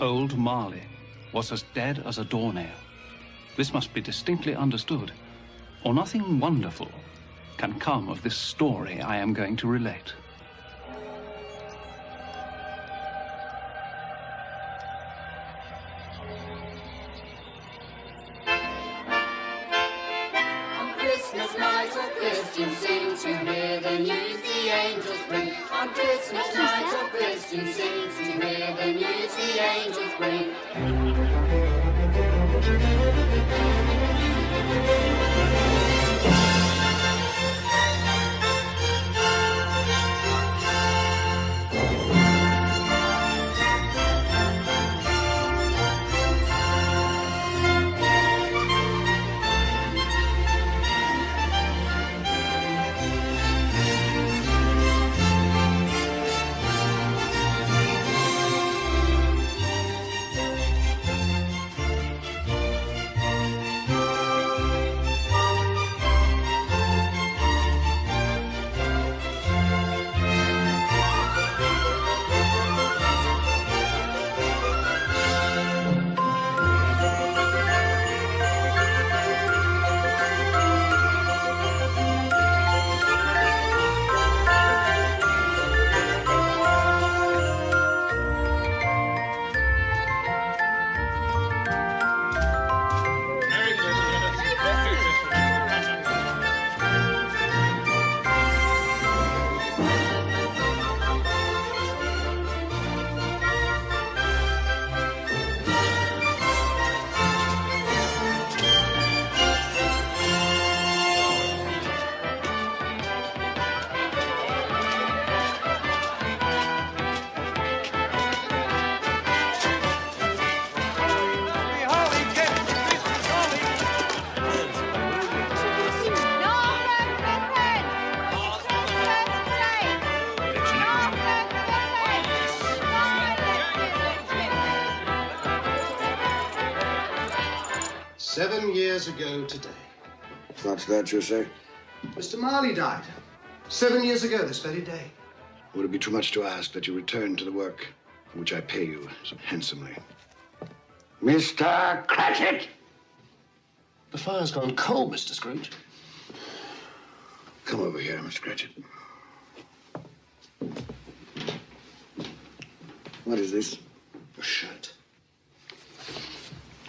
Old Marley was as dead as a doornail. This must be distinctly understood, or nothing wonderful can come of this story I am going to relate. On Christmas night all Christians sing to hear the news the angels bring. On Christmas night all Christians sing to hear the news the angels bring. Years ago today. What's that you say? Mr. Marley died. 7 years ago this very day. Would it be too much to ask that you return to the work for which I pay you so handsomely? Mr. Cratchit! The fire's gone cold, Mr. Scrooge. Come over here, Mr. Cratchit. What is this? A shirt.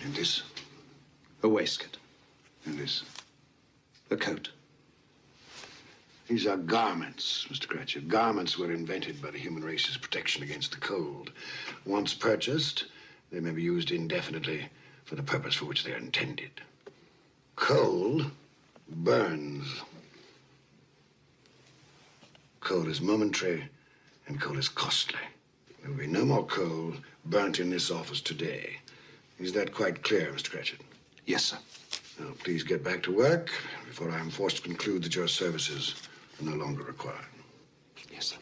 And this? A waistcoat. And this? A coat. These are garments, Mr. Cratchit. Garments were invented by the human race's protection against the cold. Once purchased, they may be used indefinitely for the purpose for which they are intended. Coal burns. Coal is momentary, and coal is costly. There will be no more coal burnt in this office today. Is that quite clear, Mr. Cratchit? Yes, sir. Now, please get back to work before I am forced to conclude that your services are no longer required. Yes, sir.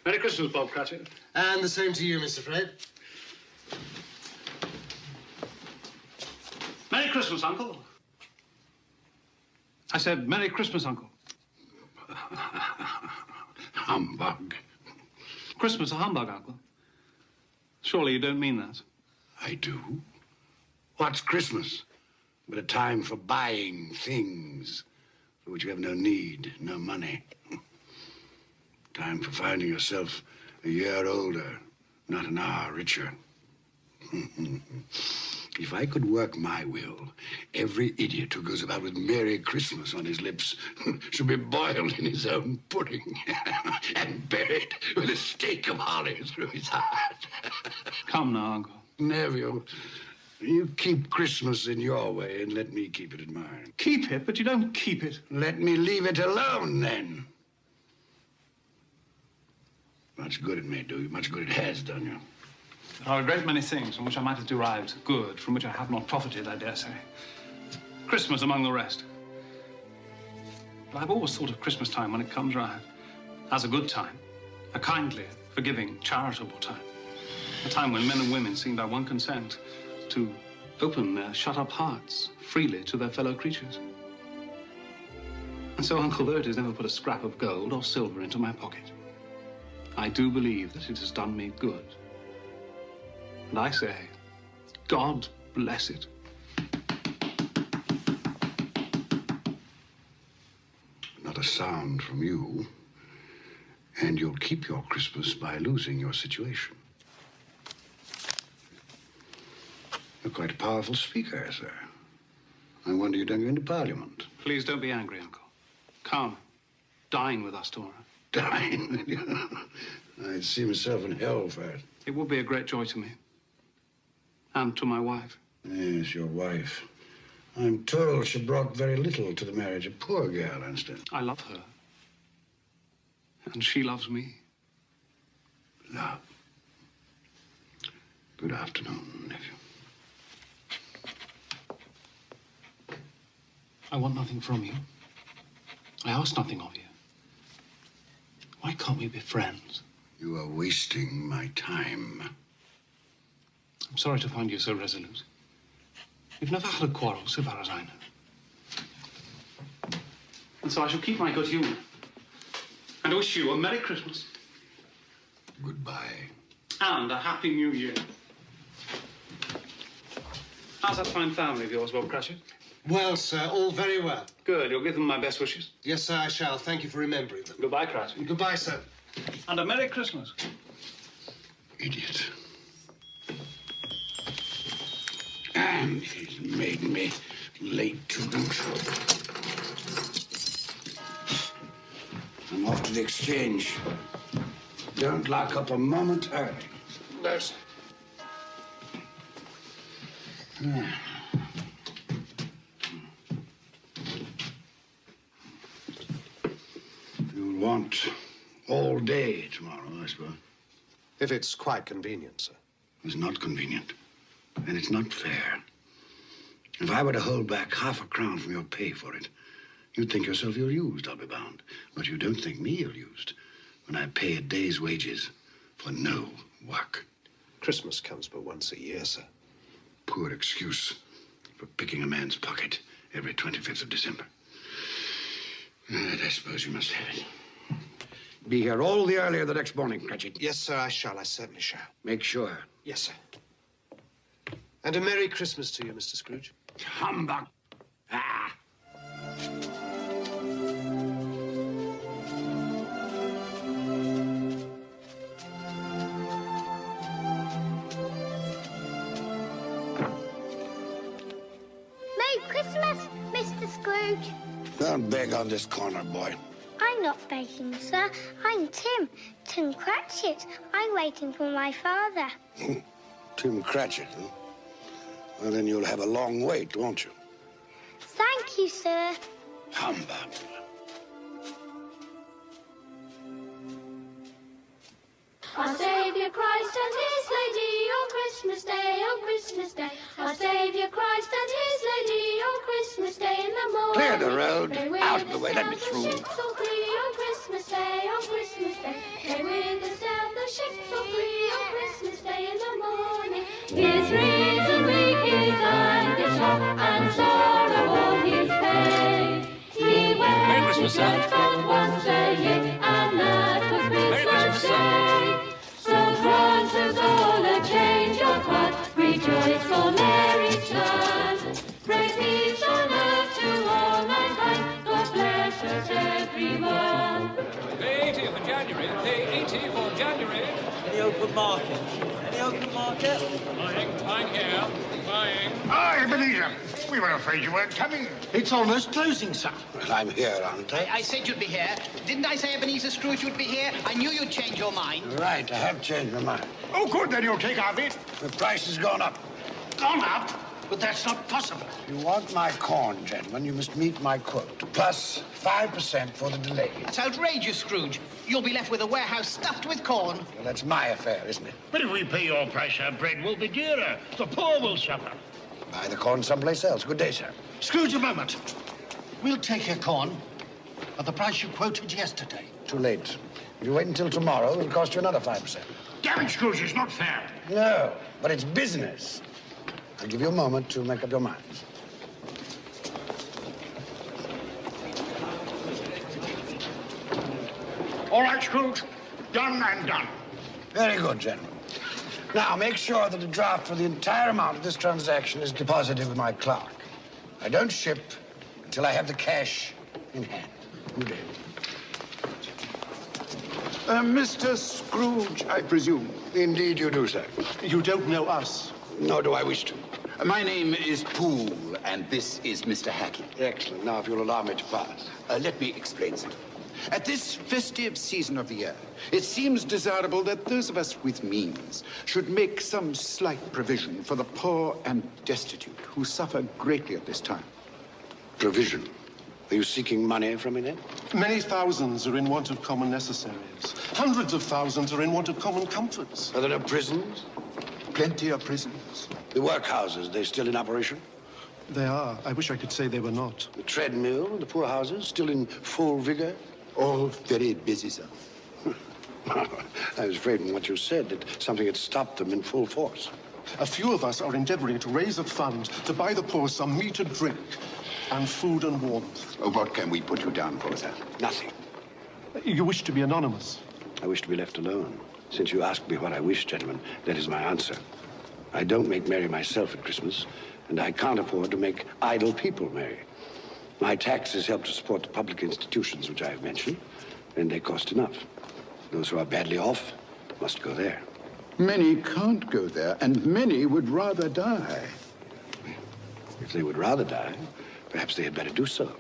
Merry Christmas, Bob Cratchit. And the same to you, Mr. Fred. Merry Christmas, Uncle. I said, Merry Christmas, Uncle. Humbug. Christmas a humbug, Uncle. Surely you don't mean that. I do. What's Christmas but a time for buying things for which you have no need, no money? Time for finding yourself a year older, not an hour richer. If I could work my will, every idiot who goes about with Merry Christmas on his lips should be boiled in his own pudding and buried with a stake of holly through his heart. Come now, Uncle. Neville, you keep Christmas in your way and let me keep it in mine. Keep it, but you don't keep it. Let me leave it alone, then. Much good it may do you, much good it has done you. There are a great many things from which I might have derived good, from which I have not profited, I dare say. Christmas among the rest. But I've always thought of Christmas time when it comes round as a good time, a kindly, forgiving, charitable time. A time when men and women seem by one consent to open their shut-up hearts freely to their fellow creatures. And so Uncle Bert has never put a scrap of gold or silver into my pocket. I do believe that it has done me good. And I say, God bless it. Not a sound from you, and you'll keep your Christmas by losing your situation. You're quite a powerful speaker, sir. I wonder you don't go into Parliament. Please don't be angry, Uncle. Come, dine with us tomorrow. Dine? I'd see myself in hell for it. It would be a great joy to me. And to my wife. Yes, your wife. I'm told she brought very little to the marriage. A poor girl, I understand. I love her. And she loves me. Love. Good afternoon, nephew. I want nothing from you. I ask nothing of you. Why can't we be friends? You are wasting my time. I'm sorry to find you so resolute. We've never had a quarrel, so far as I know. And so I shall keep my good humor. And wish you a Merry Christmas. Goodbye. And a Happy New Year. How's that fine family of yours, Bob Cratchit? Well, sir, all very well. Good. You'll give them my best wishes. Yes, sir, I shall. Thank you for remembering them. Goodbye, Cratchit. Goodbye, sir. And a Merry Christmas. Idiot. And he's made me late to boot. I'm off to the exchange. Don't lock up a moment early. No, sir. You'll want all day tomorrow, I suppose. If it's quite convenient, sir. It's not convenient. And it's not fair. If I were to hold back half a crown from your pay for it, you'd think yourself ill-used, I'll be bound. But you don't think me ill-used when I pay a day's wages for no work. Christmas comes but once a year, sir. Poor excuse for picking a man's pocket every 25th of December. And I suppose you must have it. Be here all the earlier the next morning, Cratchit. Yes, sir, I shall. I certainly shall. Make sure. Yes, sir. And a Merry Christmas to you, Mr. Scrooge. Humbug. Ah! Merry Christmas, Mr. Scrooge. Don't beg on this corner, boy. I'm not begging, sir. I'm Tim Cratchit. I'm waiting for my father. Tim Cratchit, huh? Well, then you'll have a long wait, won't you? Thank you, sir. Humbug. Our Saviour Christ and His Lady, on Christmas Day, on Christmas Day. Our Saviour Christ and His Lady, on Christmas Day in the morning. Clear the road. They will Out of the way. Let me through. The ships all free on Christmas Day, on Christmas Day. They will sail the ships all free on Christmas Day in the morning. His reason weak, his anguish off, and sorrow all his pain. He went Christmas, sir. but once a year, and that was Christmas Day. So grant us all a change of heart, rejoice for Mary's son. Pray peace on earth to all mankind, God bless us everyone. Day 80 for January, day 80 for January. Any open market? Any open market? Buying here, buying. Ah, Ebenezer, we were afraid you weren't coming. It's almost closing, sir. Well, I'm here, aren't I? I said you'd be here. Didn't I say Ebenezer Scrooge would be here? I knew you'd change your mind. Right, I have changed my mind. Oh, good, then you'll take our bid. The price has gone up. Gone up? But that's not possible. If you want my corn, gentlemen, you must meet my quote. Plus 5% for the delay. That's outrageous, Scrooge. You'll be left with a warehouse stuffed with corn. Well, that's my affair, isn't it? But if we pay your price, our bread will be dearer. The poor will suffer. Buy the corn someplace else. Good day, sir. Scrooge, a moment. We'll take your corn at the price you quoted yesterday. Too late. If you wait until tomorrow, it'll cost you another 5%. Damn it, Scrooge, it's not fair. No, but it's business. I'll give you a moment to make up your minds. All right, Scrooge. Done and done. Very good, gentlemen. Now, make sure that a draft for the entire amount of this transaction is deposited with my clerk. I don't ship until I have the cash in hand. Good day. Mr. Scrooge, I presume. Indeed you do, sir. You don't know us. Nor do I wish to. My name is Poole, and this is Mr. Hackett. Excellent. Now, if you'll allow me to pass. Let me explain, sir. At this festive season of the year, it seems desirable that those of us with means should make some slight provision for the poor and destitute who suffer greatly at this time. Provision? Are you seeking money from me, then? Many thousands are in want of common necessaries. Hundreds of thousands are in want of common comforts. Are there no prisons? Plenty of prisons. The workhouses, they're still in operation? They are. I wish I could say they were not. The treadmill, the poorhouses, still in full vigor? All very busy, sir. I was afraid from what you said that something had stopped them in full force. A few of us are endeavoring to raise a fund to buy the poor some metered drink and food and warmth. What can we put you down for, sir? Nothing. You wish to be anonymous? I wish to be left alone. Since you asked me what I wish, gentlemen, that is my answer. I don't make merry myself at Christmas, and I can't afford to make idle people merry. My taxes help to support the public institutions which I have mentioned, and they cost enough. Those who are badly off must go there. Many can't go there, and many would rather die. If they would rather die, perhaps they had better do so,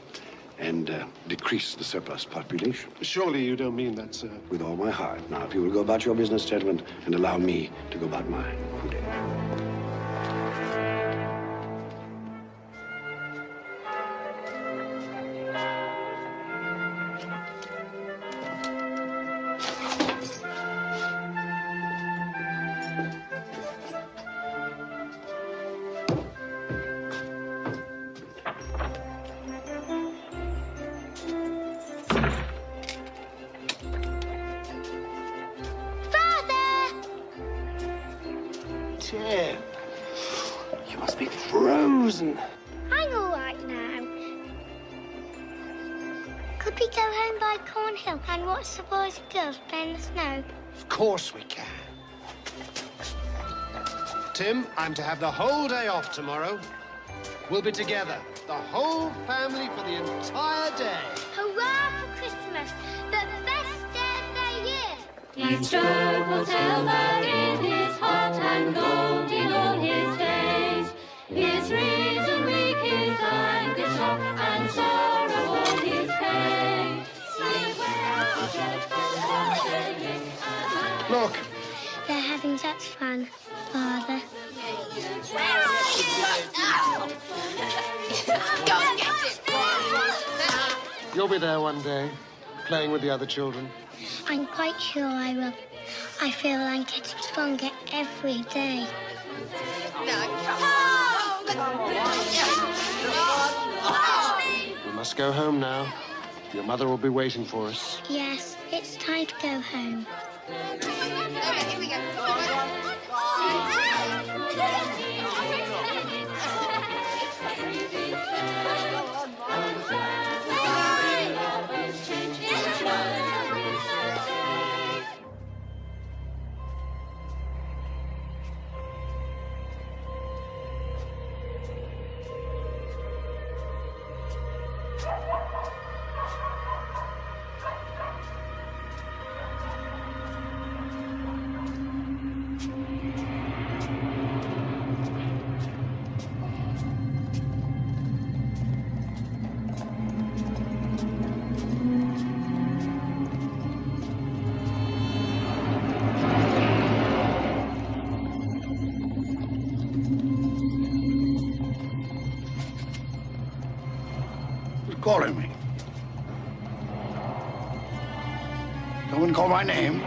and decrease the surplus population. Surely you don't mean that, sir. With all my heart. Now, if you will go about your business, gentlemen, and allow me to go about mine. Good day. Tim, you must be frozen. I'm all right now. Could we go home by Cornhill and watch the boys and girls play in the snow? Of course we can. Tim, I'm to have the whole day off tomorrow. We'll be together, the whole family, for the entire day. Hurrah for Christmas, the best day of the year. Each stroke will tell that in his heart and gold in all his days. His reason weak, his anger shock, and sorrow all his pain. Sleep well, dreadful wandering, and Look, They're having such fun, Father. Where are you? Go and get it. you'll be there one day, playing with the other children. I'm quite sure I will. I feel I'm getting stronger every day. We must go home now. Your mother will be waiting for us. Yes, it's time to go home. Here we go. Calling me. No one call my name.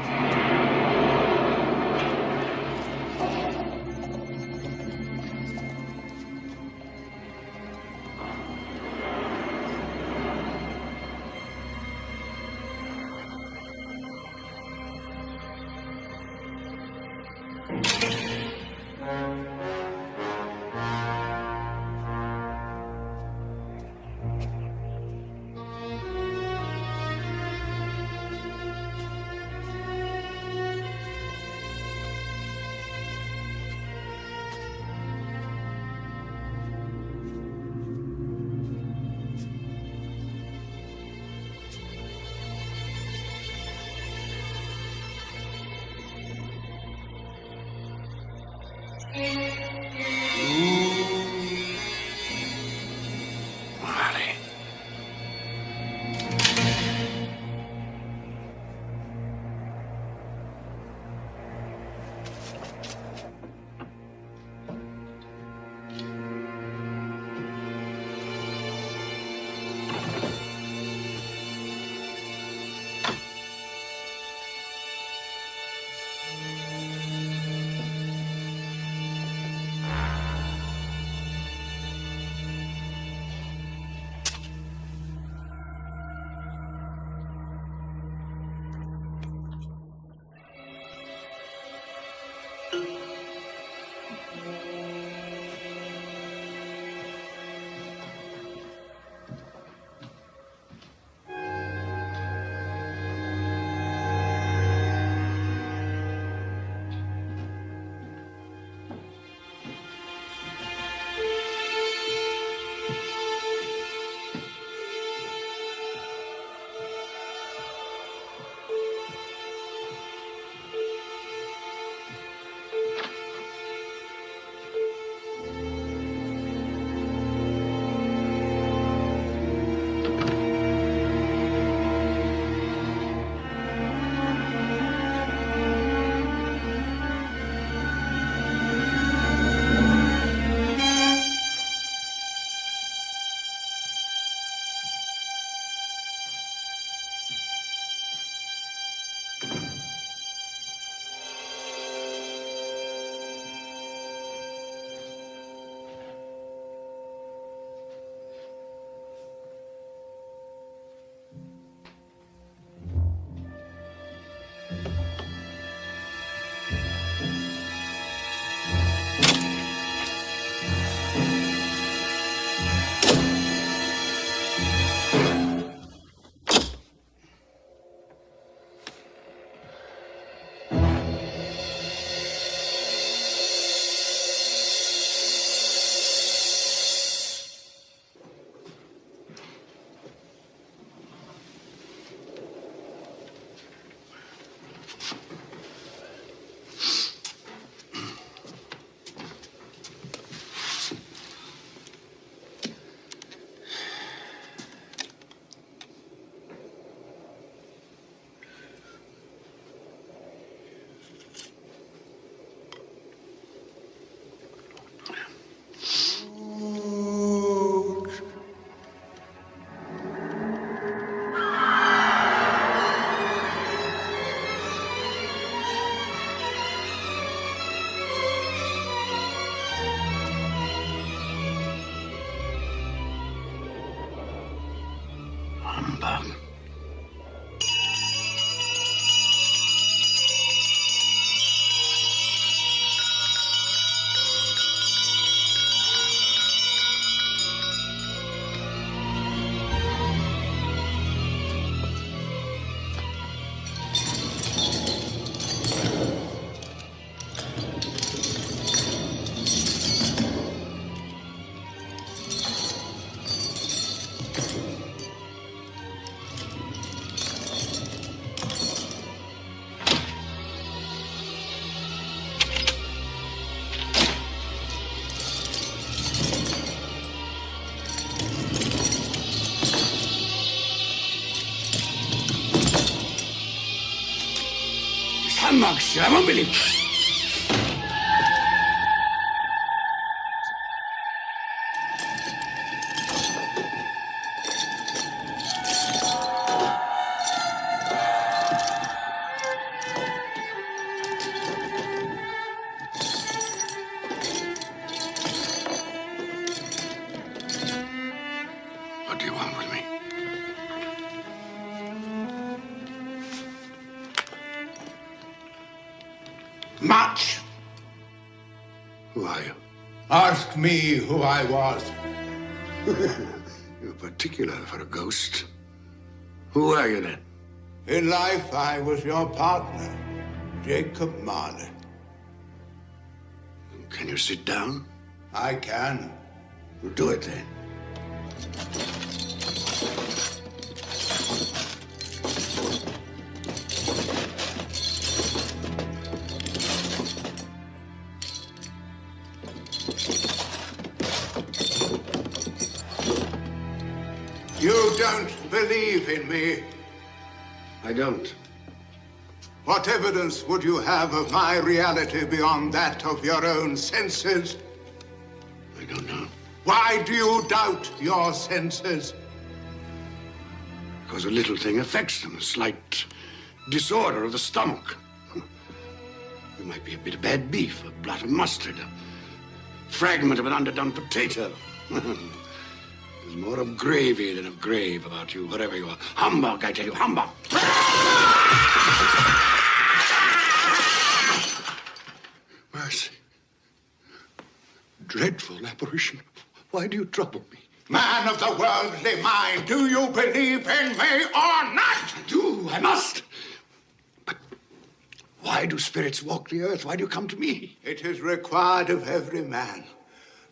Humbug, sir. I won't believe it. What do you want with me? Much. Who are you? Ask me who I was. You're particular for a ghost. Who are you, then? In life, I was your partner, Jacob Marley. Can you sit down? I can. Well, do it, then. You don't believe in me. I don't. What evidence would you have of my reality beyond that of your own senses? I don't know. Why do you doubt your senses? Because a little thing affects them. A slight disorder of the stomach. There might be a bit of bad beef, a blot of mustard, a fragment of an underdone potato. There's more of gravy than of grave about you, whatever you are. Humbug, I tell you, humbug! Mercy. Dreadful apparition. Why do you trouble me? Man of the worldly mind, do you believe in me or not? I do, I must. But why do spirits walk the earth? Why do you come to me? It is required of every man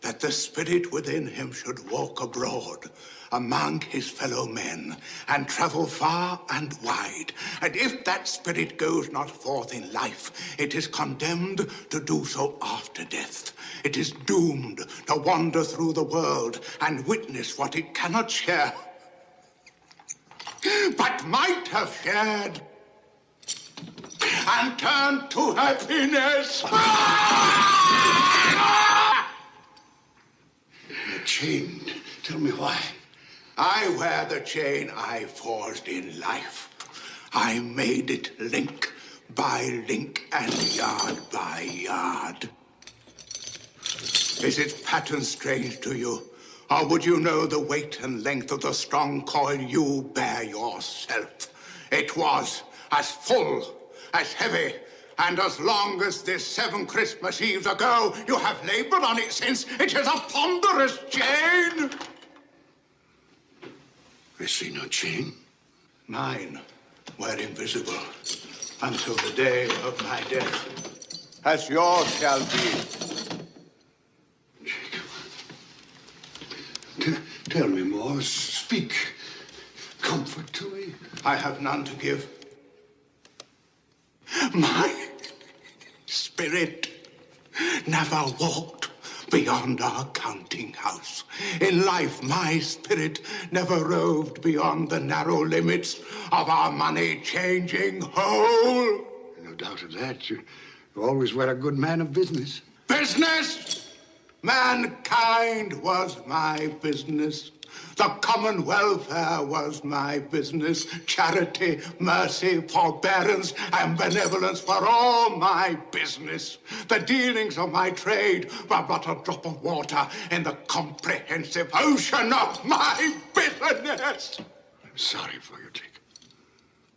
that the spirit within him should walk abroad among his fellow men and travel far and wide. And if that spirit goes not forth in life, it is condemned to do so after death. It is doomed to wander through the world and witness what it cannot share, but might have shared, and turn to happiness. You're chained. Tell me why. I wear the chain I forged in life. I made it link by link and yard by yard. Is its pattern strange to you? Or would you know the weight and length of the strong coil you bear yourself? It was as full, as heavy, and as long as this 7 Christmas Eves ago, you have labored on it since. It is a ponderous chain. I see no chain. Mine were invisible until the day of my death, as yours shall be. Jacob, tell me more. Speak comfort to me. I have none to give. My spirit never walked beyond our counting house. In life, my spirit never roved beyond the narrow limits of our money-changing hole. No doubt of that. You always were a good man of business. Business? Mankind was my business. The common welfare was my business. Charity, mercy, forbearance, and benevolence were all my business. The dealings of my trade were but a drop of water in the comprehensive ocean of my business. I'm sorry for you, Jacob.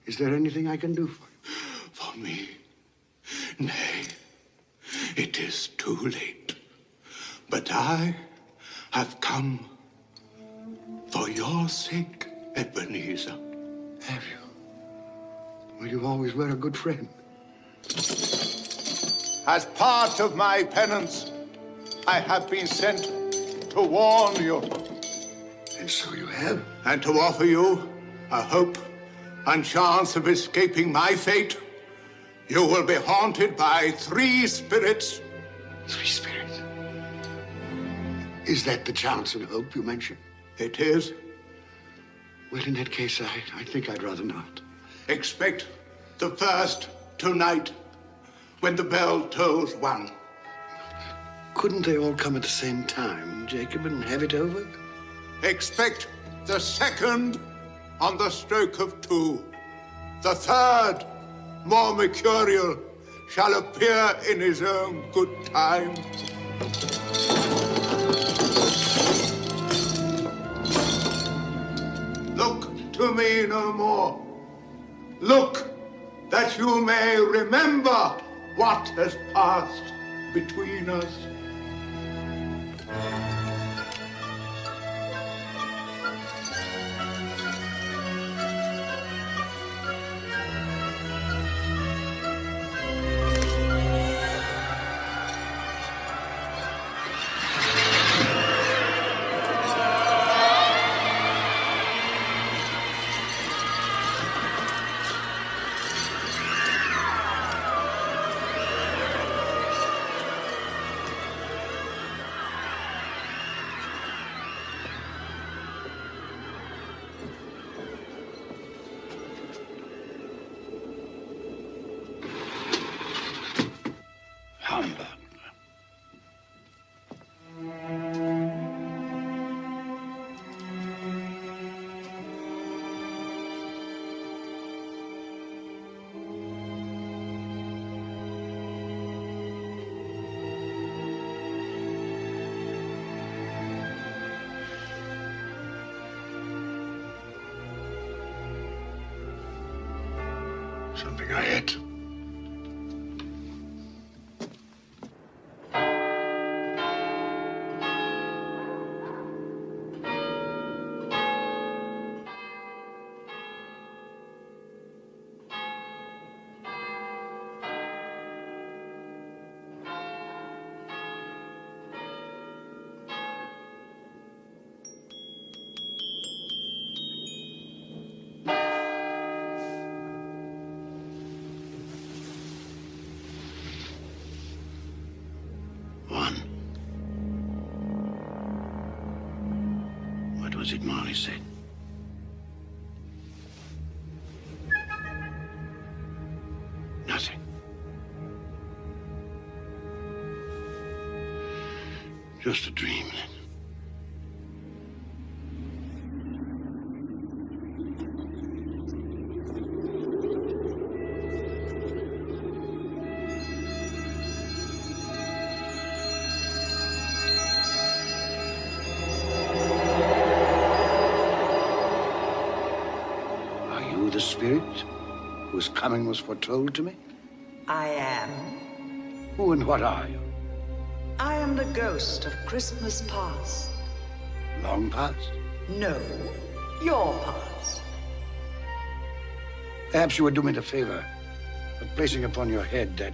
Is there anything I can do for you? For me? Nay, it is too late. But I have come for your sake, Ebenezer. Have you? Well, you always were a good friend. As part of my penance, I have been sent to warn you. And so you have? And to offer you a hope and chance of escaping my fate. You will be haunted by 3 spirits. 3 spirits? Is that the chance and hope you mentioned? It is. Well, in that case, I think I'd rather not. Expect the first tonight. when the bell tolls 1. Couldn't they all come at the same time, Jacob, and have it over? Expect the 2nd on the stroke of 2. The 3rd, more mercurial, shall appear in his own good time. Look to me no more. Look, that you may remember what has passed between us. Something I ate. What was it Marley said? Nothing. Just a dream, then. The spirit whose coming was foretold to me? I am. Who and what are you? I am the ghost of Christmas past. Long past? No, your past. Perhaps you would do me the favor of placing upon your head that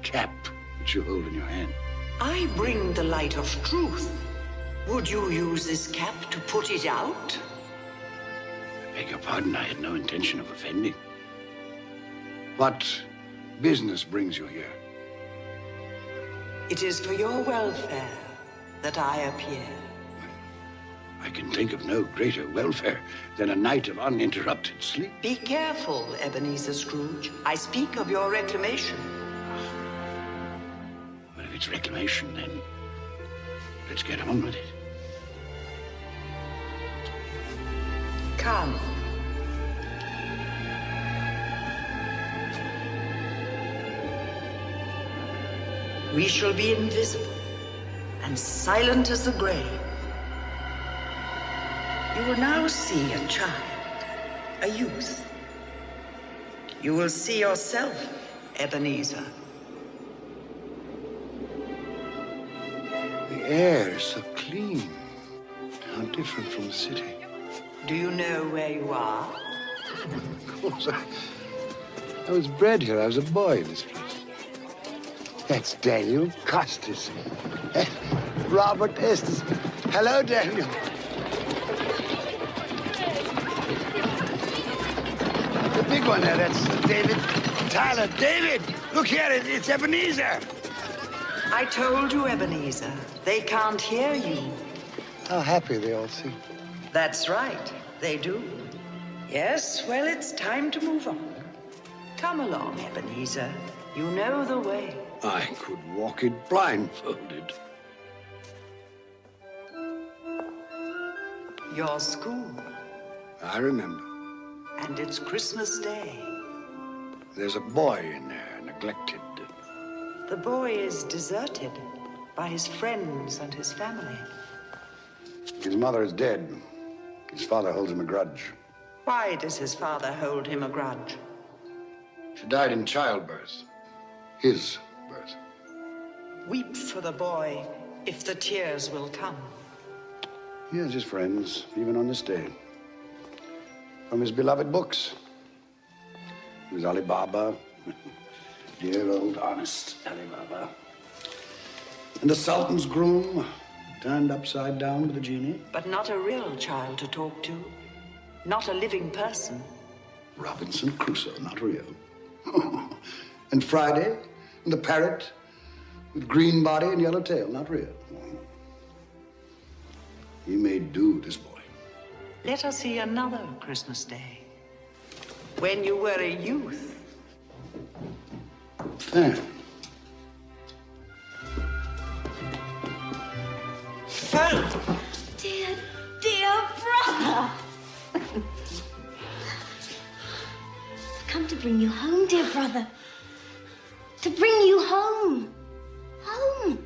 cap which you hold in your hand. I bring the light of truth. Would you use this cap to put it out? I beg your pardon, I had no intention of offending. What business brings you here? It is for your welfare that I appear. I can think of no greater welfare than a night of uninterrupted sleep. Be careful, Ebenezer Scrooge. I speak of your reclamation. Well, if it's reclamation, then let's get on with it. Come. We shall be invisible and silent as the grave. You will now see a child, a youth. You will see yourself, Ebenezer. The air is so clean. How different from the city. Do you know where you are? Of course, I was bred here. I was a boy in this place. That's Daniel Costas. Robert Estes. Hello, Daniel. The big one there, that's David Tyler. David, look here, it's Ebenezer. I told you, Ebenezer. They can't hear you. How happy they all seem. That's right, they do. Yes, well, it's time to move on. Come along, Ebenezer. You know the way. I could walk it blindfolded. Your school. I remember. And it's Christmas Day. There's a boy in there, neglected. The boy is deserted by his friends and his family. His mother is dead. His father holds him a grudge. Why does his father hold him a grudge? She died in childbirth. His birth. Weep for the boy, if the tears will come. He has his friends, even on this day. From his beloved books. There's Ali Baba. Dear old honest Ali Baba. And the Sultan's groom, turned upside down with a genie. But not a real child to talk to. Not a living person. Robinson Crusoe, not real. And Friday, and the parrot, with green body and yellow tail, not real. He made do, this boy. Let us see another Christmas Day. When you were a youth. Fan. Fan! Dear, dear brother. I've come to bring you home, dear brother. To bring you home. Home.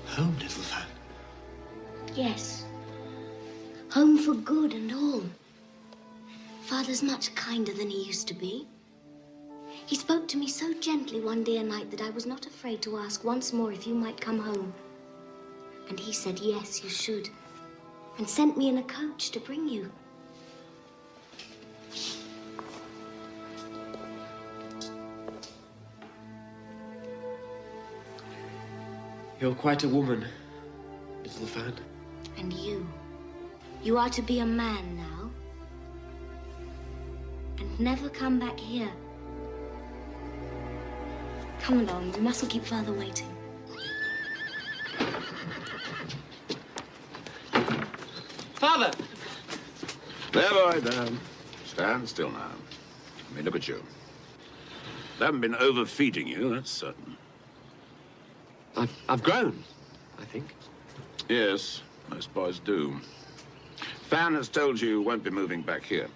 Home, little fan. Yes. Home for good and all. Father's much kinder than he used to be. He spoke to me so gently one dear night that I was not afraid to ask once more if you might come home. And he said, yes, you should. And sent me in a coach to bring you. You're quite a woman, little fan. And you are to be a man now. And never come back here. Come along, we mustn't keep Father waiting. Father! There, boy, down. Stand still now. Let me look at you. They haven't been overfeeding you, that's certain. I've grown, I think. Yes, most boys do. Fan has told you won't be moving back here.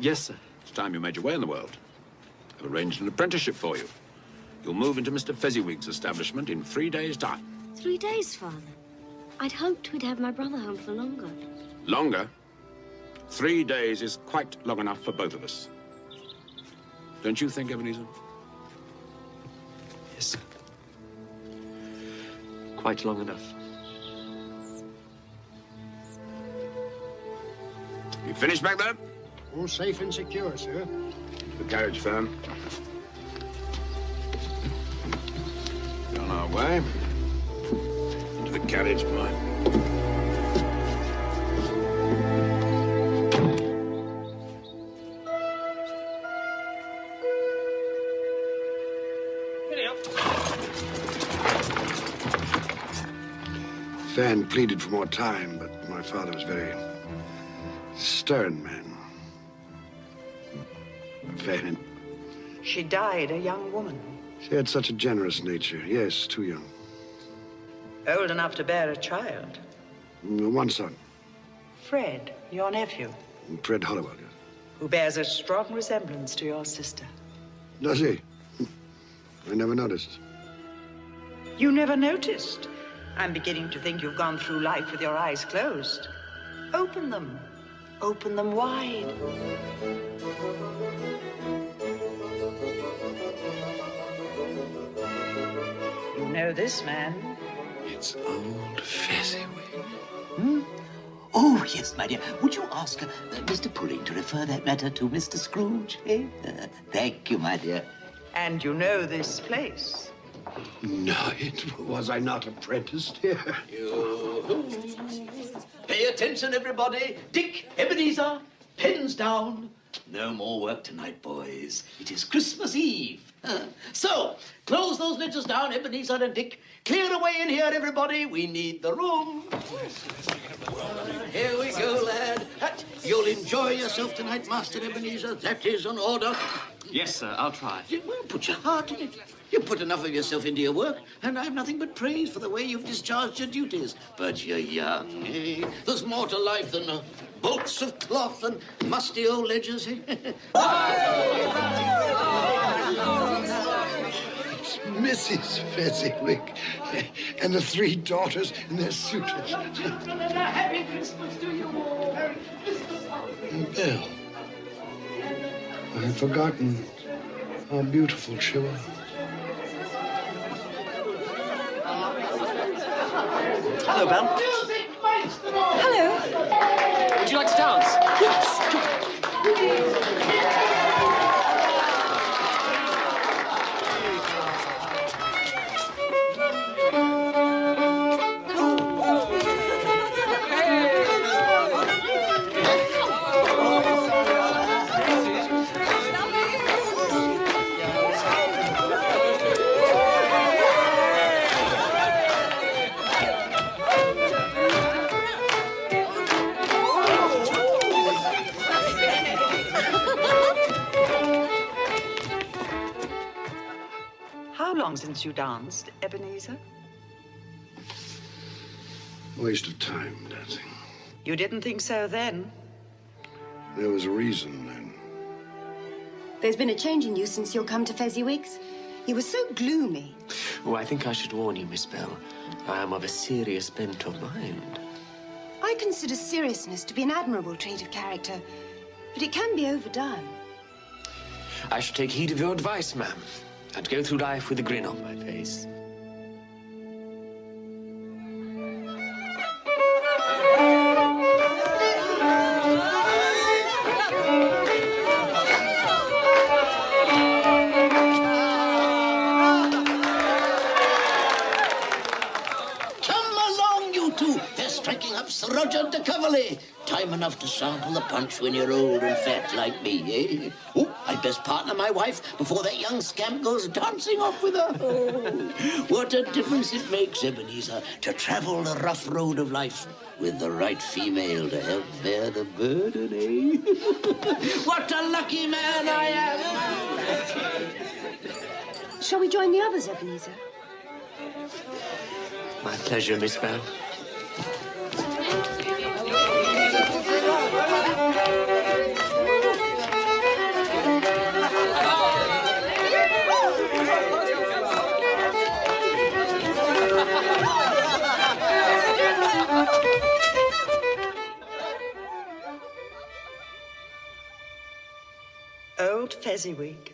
Yes, sir. It's time you made your way in the world. I've arranged an apprenticeship for you. You'll move into Mr. Fezziwig's establishment in 3 days' time. 3 days, Father? I'd hoped we'd have my brother home for longer. Longer? 3 days is quite long enough for both of us. Don't you think, Ebenezer? Yes, sir. Quite long enough. You finished back there? All safe and secure, sir. The carriage, Fan. On our way. Into the carriage, boy. Fan pleaded for more time, but my father was a very stern man. Fan. She died a young woman. She had such a generous nature. Yes, too young. Old enough to bear a child. One son. Fred, your nephew, Fred Hollowell, yes. who bears a strong resemblance to your sister. Does he? I never noticed. You never noticed? I'm beginning to think you've gone through life with your eyes closed. Open them. Open them wide. You know this man? It's old Fezziwig. Hmm? Oh, yes, my dear. Would you ask Mr. Pulling to refer that matter to Mr. Scrooge? Eh? Thank you, my dear. And you know this place? No, was I not apprenticed here? Pay attention, everybody. Dick, Ebenezer, pens down. No more work tonight, boys. It is Christmas Eve. So, close those ledgers down, Ebenezer and Dick. Clear away in here, everybody. We need the room. Here we go, lad. You'll enjoy yourself tonight, Master Ebenezer. That is an order. Yes, sir, I'll try. Well, put your heart in it. You put enough of yourself into your work, and I have nothing but praise for the way you've discharged your duties. But you're young, eh? There's more to life than bolts of cloth and musty old ledgers, eh? It's Mrs. Fezziwig and the 3 daughters in their suitors. Happy Christmas to you all. Merry Christmas. And Belle. I had forgotten how beautiful she was. Hello, Belle. Hello. Would you like to dance? Yes. How long since you danced, Ebenezer? Waste of time, dancing. You didn't think so then? There was a reason then. There's been a change in you since you've come to Fezziwig's. You were so gloomy. Oh, I think I should warn you, Miss Bell. I am of a serious bent of mind. I consider seriousness to be an admirable trait of character, but it can be overdone. I should take heed of your advice, ma'am, and go through life with a grin on my face. Sir Roger de Coverley. Time enough to sample the punch when you're old and fat like me, eh? Oh, I'd best partner my wife before that young scamp goes dancing off with her. Oh, what a difference it makes, Ebenezer, to travel the rough road of life with the right female to help bear the burden, eh? What a lucky man I am! Shall we join the others, Ebenezer? My pleasure, Miss Bell. Old Fezziwig.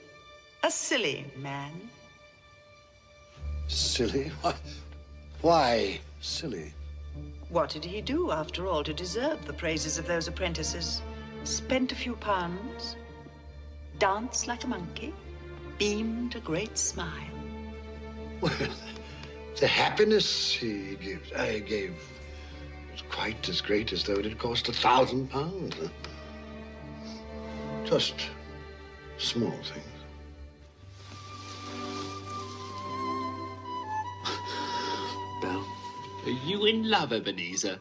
A silly man. Silly? Why silly? What did he do, after all, to deserve the praises of those apprentices? Spent a few pounds, danced like a monkey, beamed a great smile. Well, the happiness he gives, I gave, was quite as great as though it had cost £1,000. Just small things. Belle. Are you in love, Ebenezer?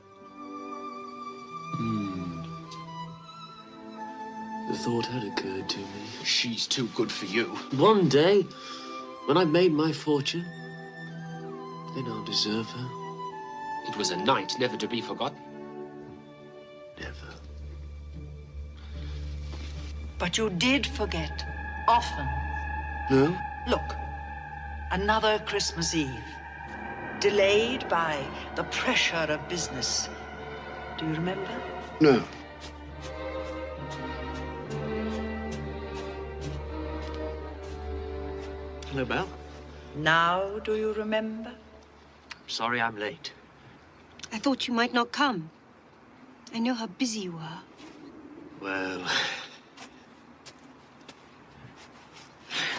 The thought had occurred to me. She's too good for you. One day, when I've made my fortune, then I'll deserve her. It was a night never to be forgotten. Never. But you did forget, often. No? Look, another Christmas Eve, delayed by the pressure of business. Do you remember? No. Hello, Belle. Now do you remember? Sorry I'm late. I thought you might not come. I know how busy you are. Well,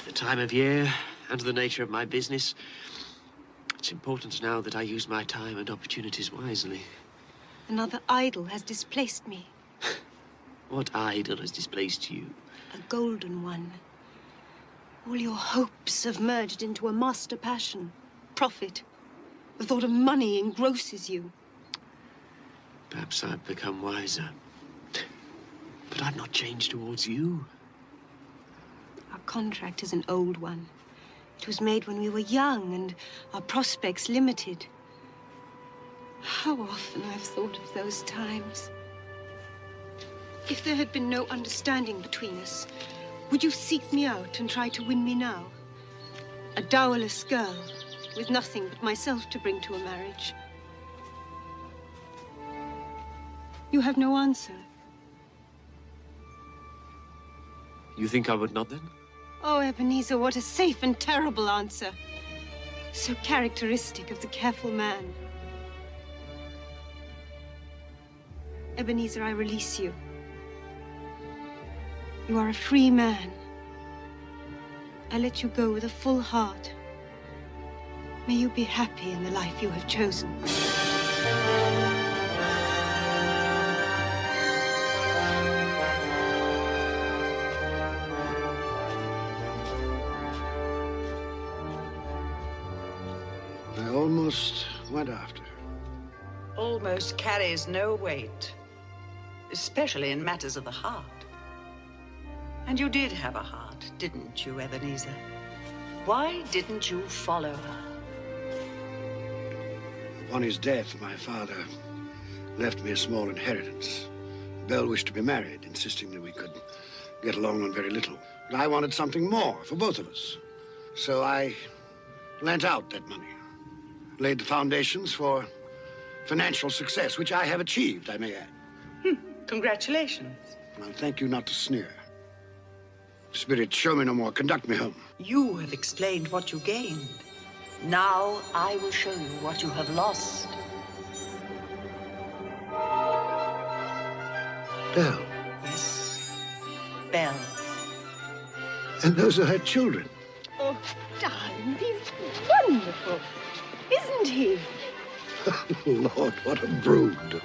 the time of year and the nature of my business, it's important now that I use my time and opportunities wisely. Another idol has displaced me. What idol has displaced you? A golden one. All your hopes have merged into a master passion. Profit. The thought of money engrosses you. Perhaps I've become wiser. But I've not changed towards you. Our contract is an old one. It was made when we were young and our prospects limited. How often I've thought of those times. If there had been no understanding between us, would you seek me out and try to win me now? A dowerless girl with nothing but myself to bring to a marriage. You have no answer. You think I would not then? Oh, Ebenezer, what a safe and terrible answer. So characteristic of the careful man. Ebenezer, I release you. You are a free man. I let you go with a full heart. May you be happy in the life you have chosen. I almost went after her. Almost carries no weight, especially in matters of the heart. And you did have a heart, didn't you, Ebenezer? Why didn't you follow her? Upon his death, my father left me a small inheritance. Belle wished to be married, insisting that we could get along on very little. But I wanted something more for both of us. So I lent out that money, laid the foundations for financial success, which I have achieved, I may add. Congratulations. Well, thank you not to sneer. Spirit, show me no more. Conduct me home. You have explained what you gained. Now I will show you what you have lost. Belle. Yes, Belle. And those are her children. Oh, darling, he's wonderful, isn't he? Lord, what a brood.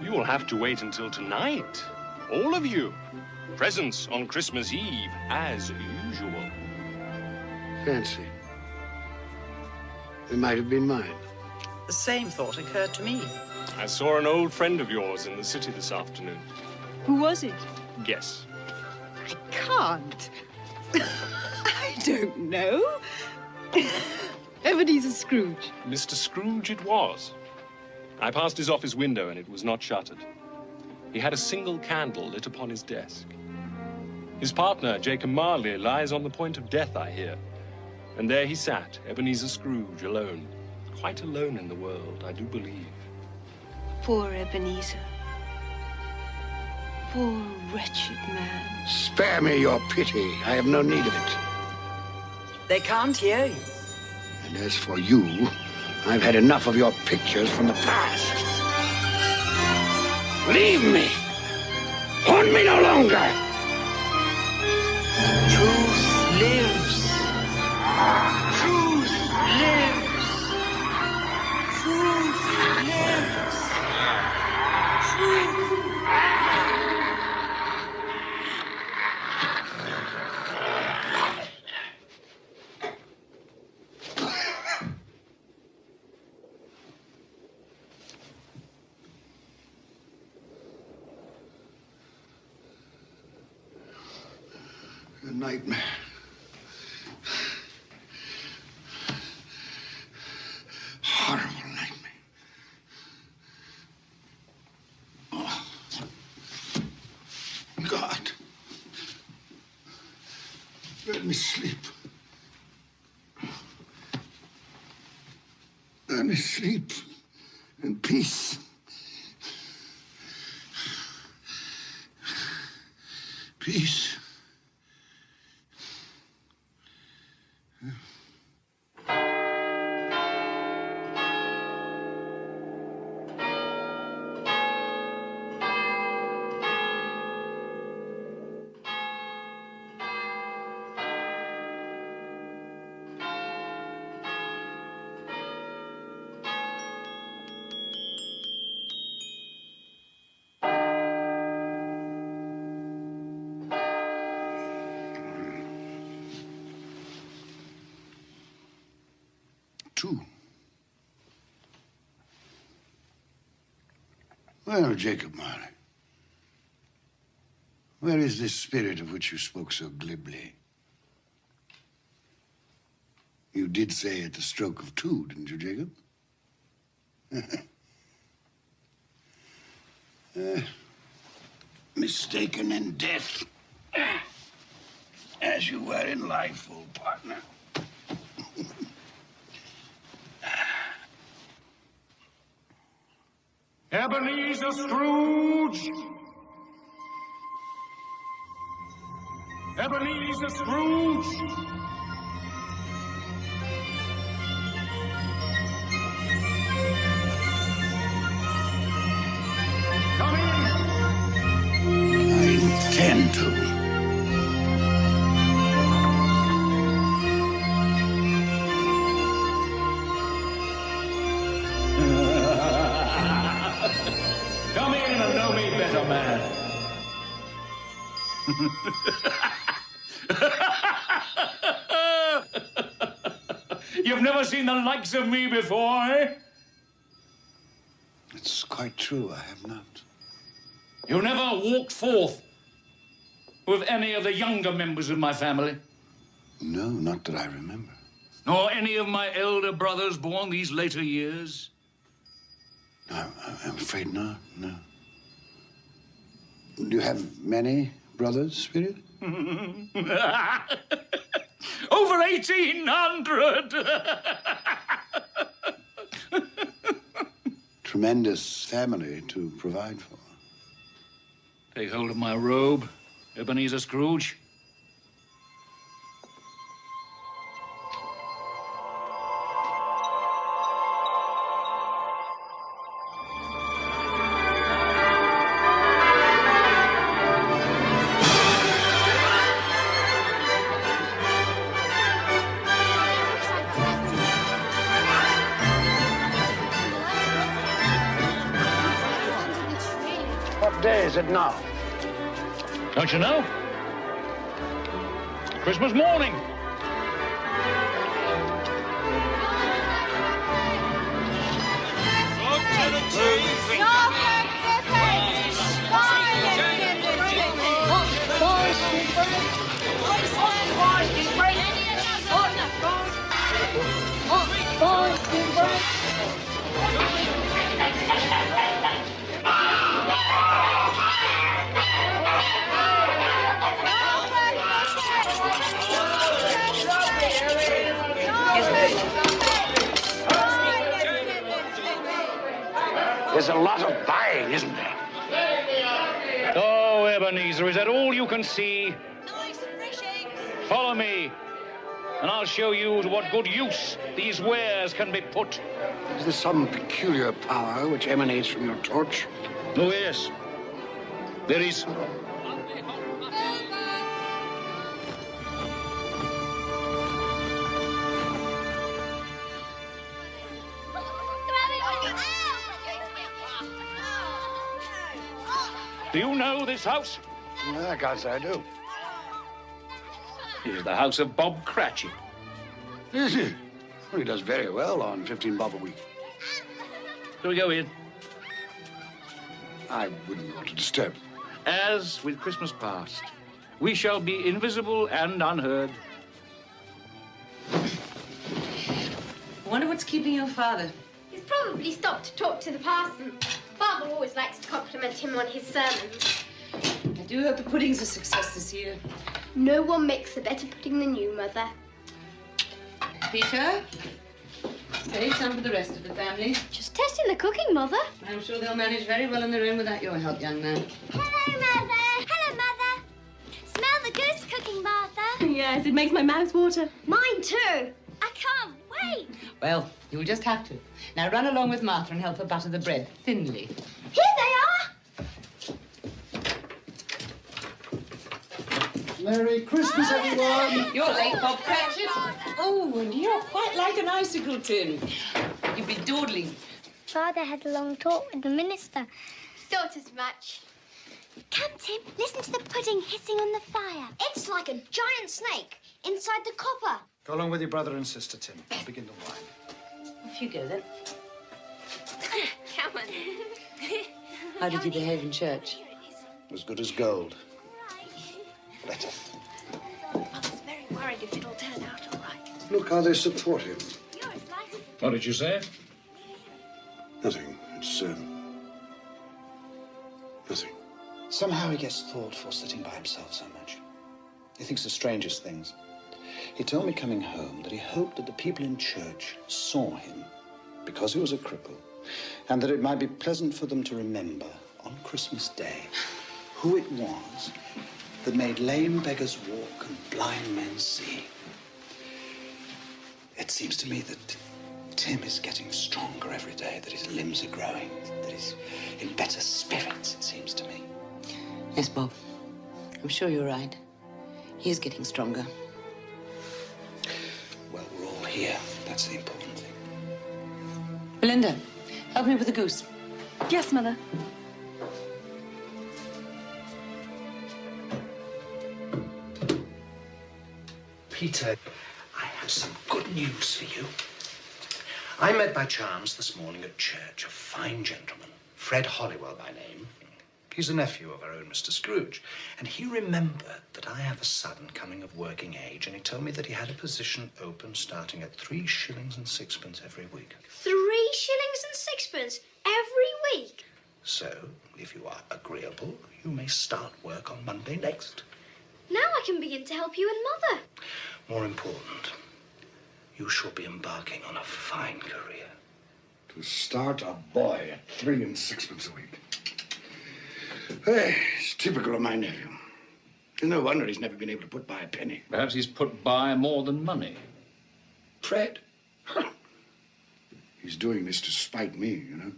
You will have to wait until tonight. All of you. Presents on Christmas Eve, as usual. Fancy. It might have been mine. The same thought occurred to me. I saw an old friend of yours in the city this afternoon. Who was it? Guess. I can't. I don't know. Ebenezer Scrooge. Mr. Scrooge it was. I passed his office window and it was not shuttered. He had a single candle lit upon his desk. His partner, Jacob Marley, lies on the point of death, I hear. And there he sat, Ebenezer Scrooge, alone. Quite alone in the world, I do believe. Poor Ebenezer. Poor wretched man. Spare me your pity. I have no need of it. They can't hear you. And as for you, I've had enough of your pictures from the past. Leave me! Haunt me no longer! Truth lives. Truth lives. Truth lives. Truth. A nightmare. Horrible nightmare. Oh. God. Let me sleep. Let me sleep in peace. Peace. too. Well, Jacob Marley, where is this spirit of which you spoke so glibly? You did say at the stroke of two, didn't you, Jacob? Mistaken in death, as you were in life, old partner. Ebenezer Scrooge! Ebenezer Scrooge! Come in! I intend to. Come in and know me better, man. You've never seen the likes of me before, eh? It's quite true, I have not. You never walked forth with any of the younger members of my family? No, not that I remember. Nor any of my elder brothers born these later years? I'm afraid not, no. Do you have many brothers, Spirit? Over 1,800! Tremendous family to provide for. Take hold of my robe, Ebenezer Scrooge. What day is it now? Don't you know? Christmas morning. There's a lot of buying, isn't there? Oh, Ebenezer, is that all you can see? Follow me, and I'll show you to what good use these wares can be put. Is there some peculiar power which emanates from your torch? Oh, yes. There is. Do you know this house? I can't say I do. It is the house of Bob Cratchit. Is he? Well, he does very well on 15 bob a week. Shall we go in? I wouldn't want to disturb. As with Christmas past, we shall be invisible and unheard. I wonder what's keeping your father. He's probably stopped to talk to the parson. Father always likes to compliment him on his sermons. I do hope the pudding's a success this year. No one makes a better pudding than you, Mother. Peter, save some for the rest of the family. Just testing the cooking, Mother. I'm sure they'll manage very well on their own without your help, young man. Hello, Mother. Hello, Mother. Smell the goose cooking, Martha. Yes, it makes my mouth water. Mine too. I can't wait. Well, you'll just have to. Now run along with Martha and help her butter the bread thinly. Here they are. Merry Christmas, everyone. You're late, Bob Cratchit. Oh, and you're quite like an icicle, Tim. You've been dawdling. Father had a long talk with the minister. Thought as much. Come, Tim, listen to the pudding hissing on the fire. It's like a giant snake inside the copper. Go along with your brother and sister, Tim. I'll begin the wine. Off you go, then. Come on. How did you behave in church? As good as gold. Better. Mother's very worried if it'll turn out all right. Look how they support him. What did you say? Nothing. It's, nothing. Somehow he gets thoughtful sitting by himself so much. He thinks the strangest things. He told me coming home that he hoped that the people in church saw him because he was a cripple, and that it might be pleasant for them to remember on Christmas Day who it was that made lame beggars walk and blind men see. It seems to me that Tim is getting stronger every day, that his limbs are growing, that he's in better spirits, it seems to me. Yes, Bob. I'm sure you're right. He is getting stronger. Well, we're all here. That's the important thing. Belinda, help me with the goose. Yes, Mother. Peter, I have some good news for you. I met by chance this morning at church a fine gentleman, Fred Hollywell by name. He's a nephew of our own Mr. Scrooge, and he remembered that I have a son coming of working age, and he told me that he had a position open starting at 3 shillings and 6pence every week. 3 shillings and 6pence every week? So, if you are agreeable, you may start work on Monday next. Now I can begin to help you and Mother. More important, you shall be embarking on a fine career. To start a boy at 3 and 6pence a week. Hey, it's typical of my nephew. No wonder he's never been able to put by a penny. Perhaps he's put by more than money. Fred? He's doing this to spite me, you know.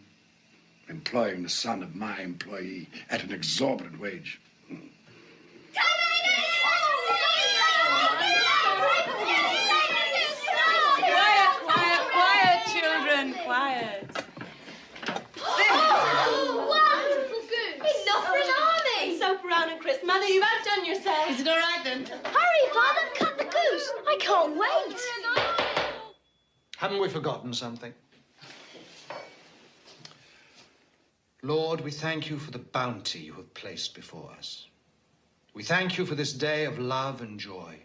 Employing the son of my employee at an exorbitant wage. Quiet, children, quiet. Enough for an army! Soap around and Chris. Mother, you've outdone yourself. Is it all right, then? Hurry, Father, cut the goose. I can't wait. Haven't we forgotten something? Lord, we thank you for the bounty you have placed before us. We thank you for this day of love and joy.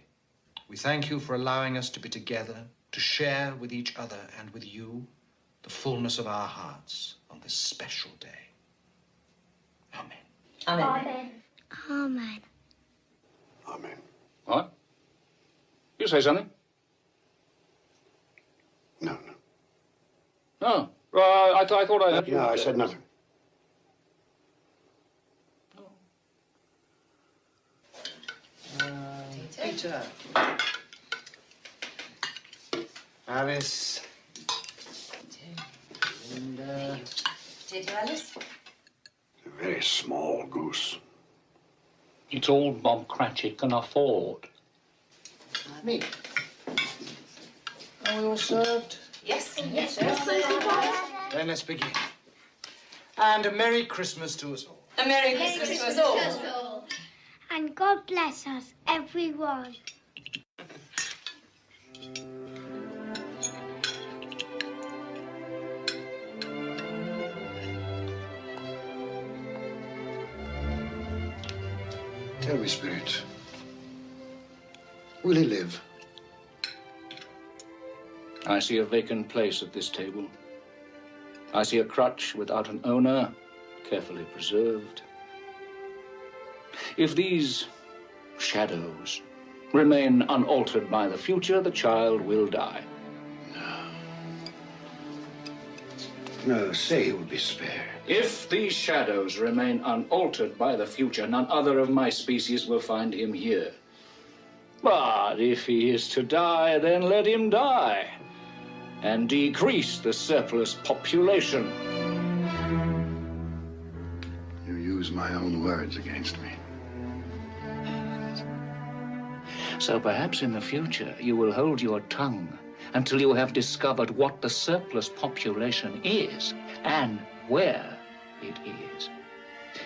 We thank you for allowing us to be together, to share with each other and with you the fullness of our hearts on this special day. Amen. Amen. Amen. Amen. What? You say something? No. No. I thought I heard you. No, I said nothing. Peter. Alice. Linda. Potato Alice? A very small goose. It's all Bob Cratchit can afford. Me. Are we all served? Yes. Yes, Then let's begin. And a Merry Christmas to us all. A Merry Christmas to us all. And God bless us, everyone. Tell me, Spirit, will he live? I see a vacant place at this table. I see a crutch without an owner, carefully preserved. If these shadows remain unaltered by the future, the child will die. No, say he will be spared. If these shadows remain unaltered by the future, none other of my species will find him here. But if he is to die, then let him die, and decrease the surplus population. You use my own words against me. So perhaps in the future you will hold your tongue until you have discovered what the surplus population is and where it is.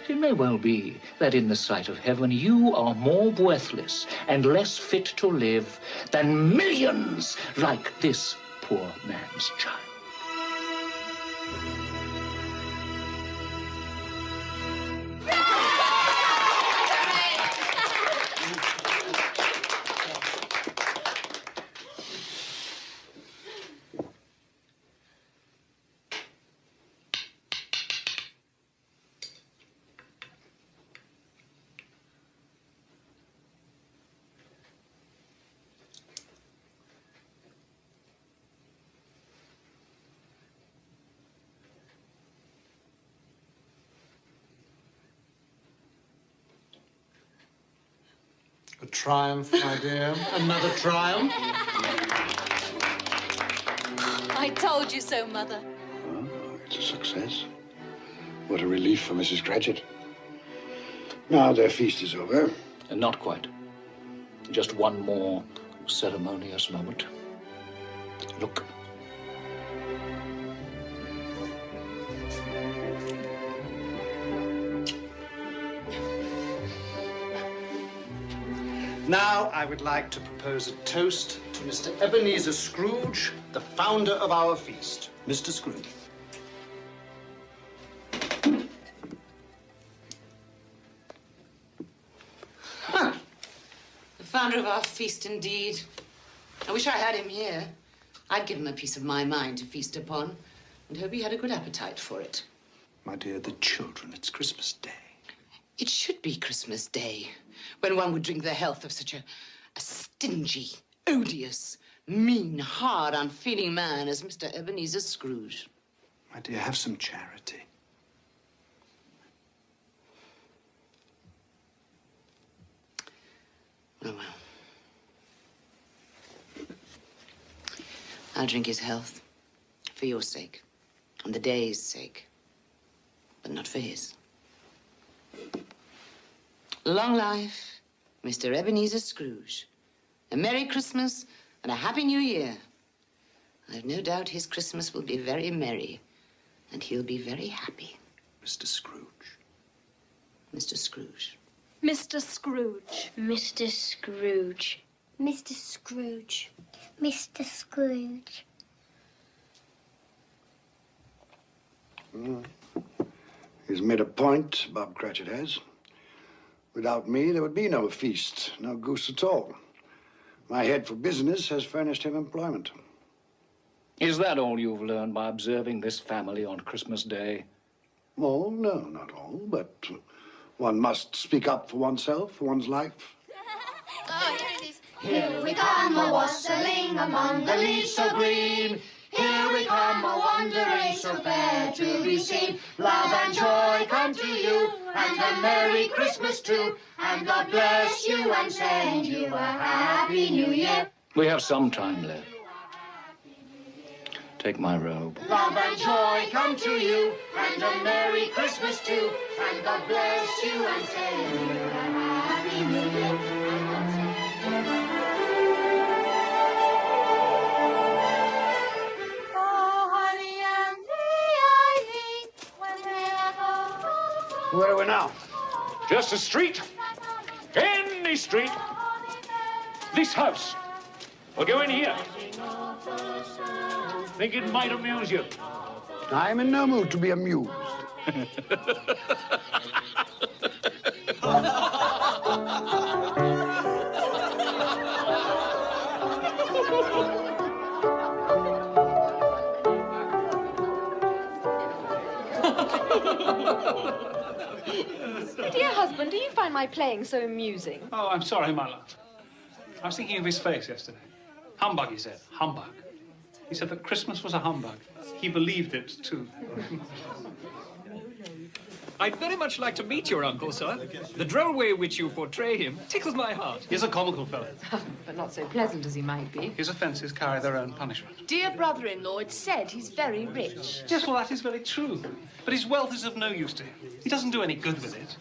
It may well be that in the sight of heaven you are more worthless and less fit to live than millions like this poor man's child. A triumph, my dear. Another triumph. I told you so, Mother. Well, it's a success. What a relief for Mrs. Cratchit. Now their feast is over. Not quite. Just one more ceremonious moment. Look. Now, I would like to propose a toast to Mr. Ebenezer Scrooge, the founder of our feast. Mr. Scrooge. Huh. The founder of our feast, indeed. I wish I had him here. I'd give him a piece of my mind to feast upon, and hope he had a good appetite for it. My dear, the children, it's Christmas Day. It should be Christmas Day, when one would drink the health of such a stingy, odious, mean, hard, unfeeling man as Mr. Ebenezer Scrooge. My dear, have some charity. Oh, well. I'll drink his health, for your sake, and the day's sake, but not for his. Long life, Mr. Ebenezer Scrooge. A Merry Christmas and a Happy New Year. I've no doubt his Christmas will be very merry, and he'll be very happy. Mr. Scrooge. Mr. Scrooge. Mr. Scrooge. Mr. Scrooge. Mr. Scrooge. Mr. Scrooge. He's made a point, Bob Cratchit has. Without me, there would be no feast, no goose at all. My head for business has furnished him employment. Is that all you've learned by observing this family on Christmas Day? Oh, no, not all, but one must speak up for oneself, for one's life. Oh, here it is. Here we come a-wassailing among the leaves so green. Here we come a-wandering so fair to be seen. Love and joy come to you, and a Merry Christmas too. And God bless you and send you a Happy New Year. We have some time left. Take my robe. Love and joy come to you, and a Merry Christmas too. And God bless you and send you a Happy New Year. Where are we now? Just a street. Any street. This house. We'll go in here. Think it might amuse you. I'm in no mood to be amused. Dear husband, do you find my playing so amusing? Oh, I'm sorry, my love. I was thinking of his face yesterday. Humbug, he said. Humbug. He said that Christmas was a humbug. He believed it, too. I'd very much like to meet your uncle, sir. The droll way in which you portray him tickles my heart. He's a comical fellow. But not so pleasant as he might be. His offences carry their own punishment. Dear brother-in-law, it's said he's very rich. Yes, well, that is very true. But his wealth is of no use to him. He doesn't do any good with it.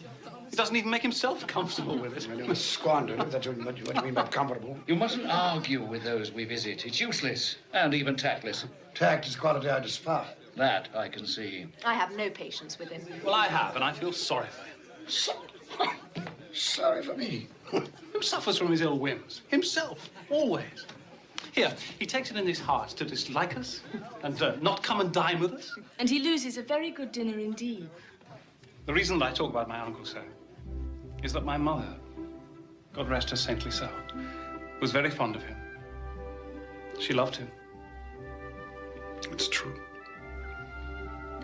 He doesn't even make himself comfortable with it. You must squander it. That's what you mean by comfortable. You mustn't argue with those we visit. It's useless and even tactless. Tact is a quality I despise. That I can see. I have no patience with him. Well, I have, and I feel sorry for him. Sorry for me. Who suffers from his ill whims? Himself, always. Here, he takes it in his heart to dislike us and not come and dine with us. And he loses a very good dinner indeed. The reason that I talk about my uncle so is that my mother, God rest her saintly soul, was very fond of him. She loved him. It's true.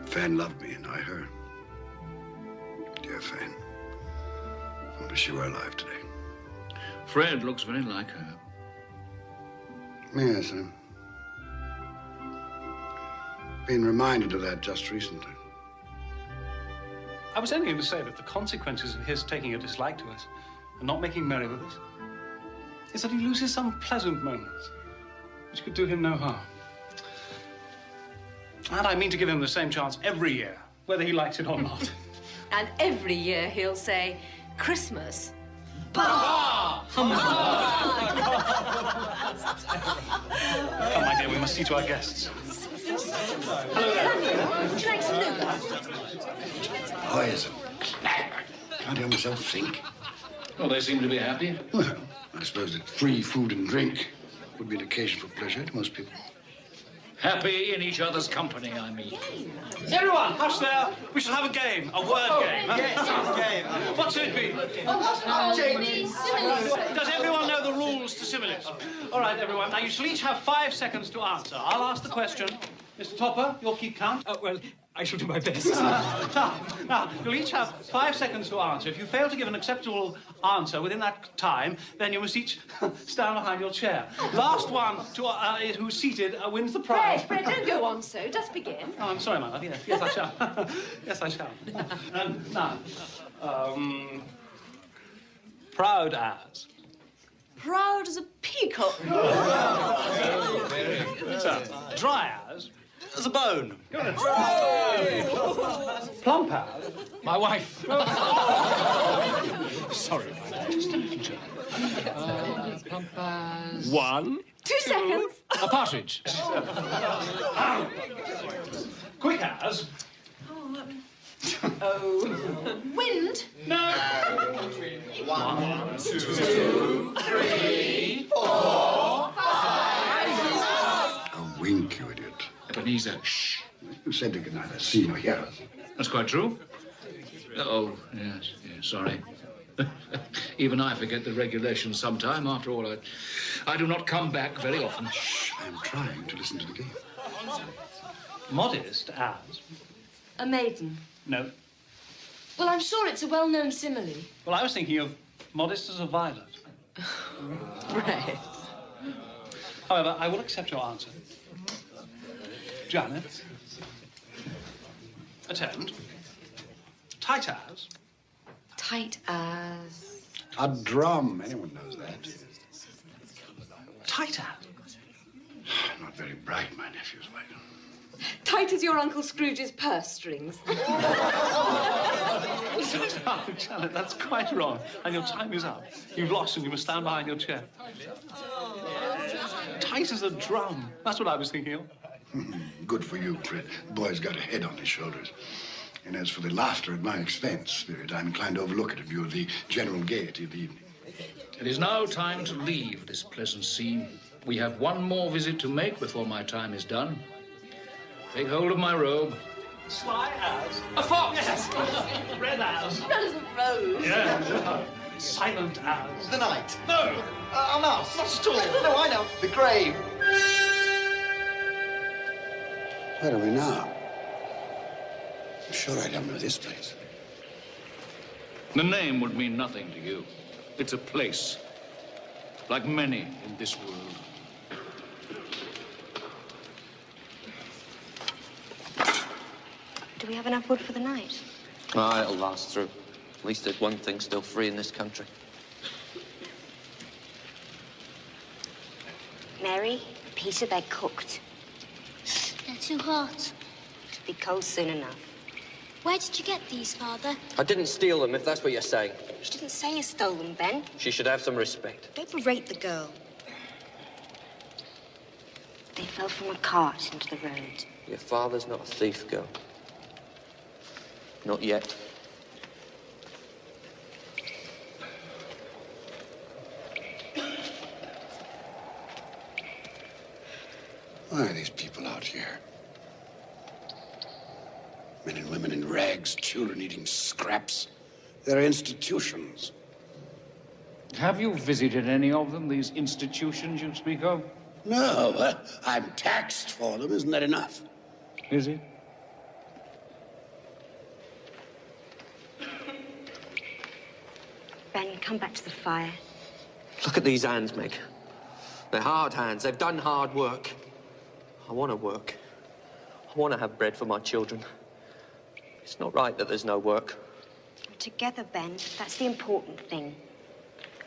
Fan loved me, and I her. Dear Fan. I wish she were alive today. Fred looks very like her. Yes, I've been reminded of that just recently. I was only going to say that the consequences of his taking a dislike to us and not making merry with us is that he loses some pleasant moments which could do him no harm. And I mean to give him the same chance every year, whether he likes it or not. And every year he'll say, Christmas. Come, my dear, we must see to our guests. Hello there. Would you like some noodles? Oh, yes. Can't help myself think. Well, they seem to be happy. Well, I suppose that free food and drink would be an occasion for pleasure to most people. Happy in each other's company, I mean. Everyone, hush there. We shall have a game, a word game. Yes, game. What should it be? Does everyone know the rules to similes? All right, everyone. Now, you shall each have 5 seconds to answer. I'll ask the question. Mr. Topper, you'll keep count. Well, I shall do my best. Now, you'll each have 5 seconds to answer. If you fail to give an acceptable answer within that time, then you must each stand behind your chair. Last one to who's seated wins the prize. Fred, don't go on so. Just begin. Oh, I'm sorry, my love. Yes, I shall. Yes, I shall. And now, proud as. Proud as a peacock. So, dry as. As a bone. Plump as. My wife. Sorry, just a little joke. Plump as... 1. 2 seconds. A partridge. Quick as. Wind. No. 1, 2, 3, 4, 5. A wink, you idiot. Ebenezer, shh. You said you could neither see nor hear us. That's quite true. Oh, yes, sorry. Even I forget the regulations sometime. After all, I do not come back very often. Shh, I'm trying to listen to the game. Modest as. A maiden. No. Well, I'm sure it's a well-known simile. Well, I was thinking of modest as a violet. Right. However, I will accept your answer. Janet. Attend. Tight as. Tight as... A drum. Anyone knows that. Tight as. Not very bright, my nephew's wife. Tight as your Uncle Scrooge's purse strings. Oh, Janet, that's quite wrong. And your time is up. You've lost and you must stand behind your chair. Tight as a drum. That's what I was thinking of. Good for you, Fred. The boy's got a head on his shoulders. And as for the laughter at my expense, Spirit, I'm inclined to overlook it in view of the general gaiety of the evening. It is now time to leave this pleasant scene. We have one more visit to make before my time is done. Take hold of my robe. Sly as. A fox! Yes. Red as. Red as a rose. Yeah. Silent as. The night. No. A mouse. Not at all. No, I know. The grave. Where are we now? I'm sure I don't know this place. The name would mean nothing to you. It's a place, like many in this world. Do we have enough wood for the night? Ah, it'll last through. At least there's one thing still free in this country. Mary, a piece of egg cooked. They're too hot. It'll be cold soon enough. Where did you get these, Father? I didn't steal them, if that's what you're saying. She didn't say you stole them, Ben. She should have some respect. Don't berate the girl. They fell from a cart into the road. Your father's not a thief, girl. Not yet. Why are these people out here? Men and women in rags, children eating scraps. They're institutions. Have you visited any of them, these institutions you speak of? No, I'm taxed for them. Isn't that enough? Is it? Ben, come back to the fire. Look at these hands, Meg. They're hard hands. They've done hard work. I want to work. I want to have bread for my children. It's not right that there's no work. We're together, Ben. That's the important thing.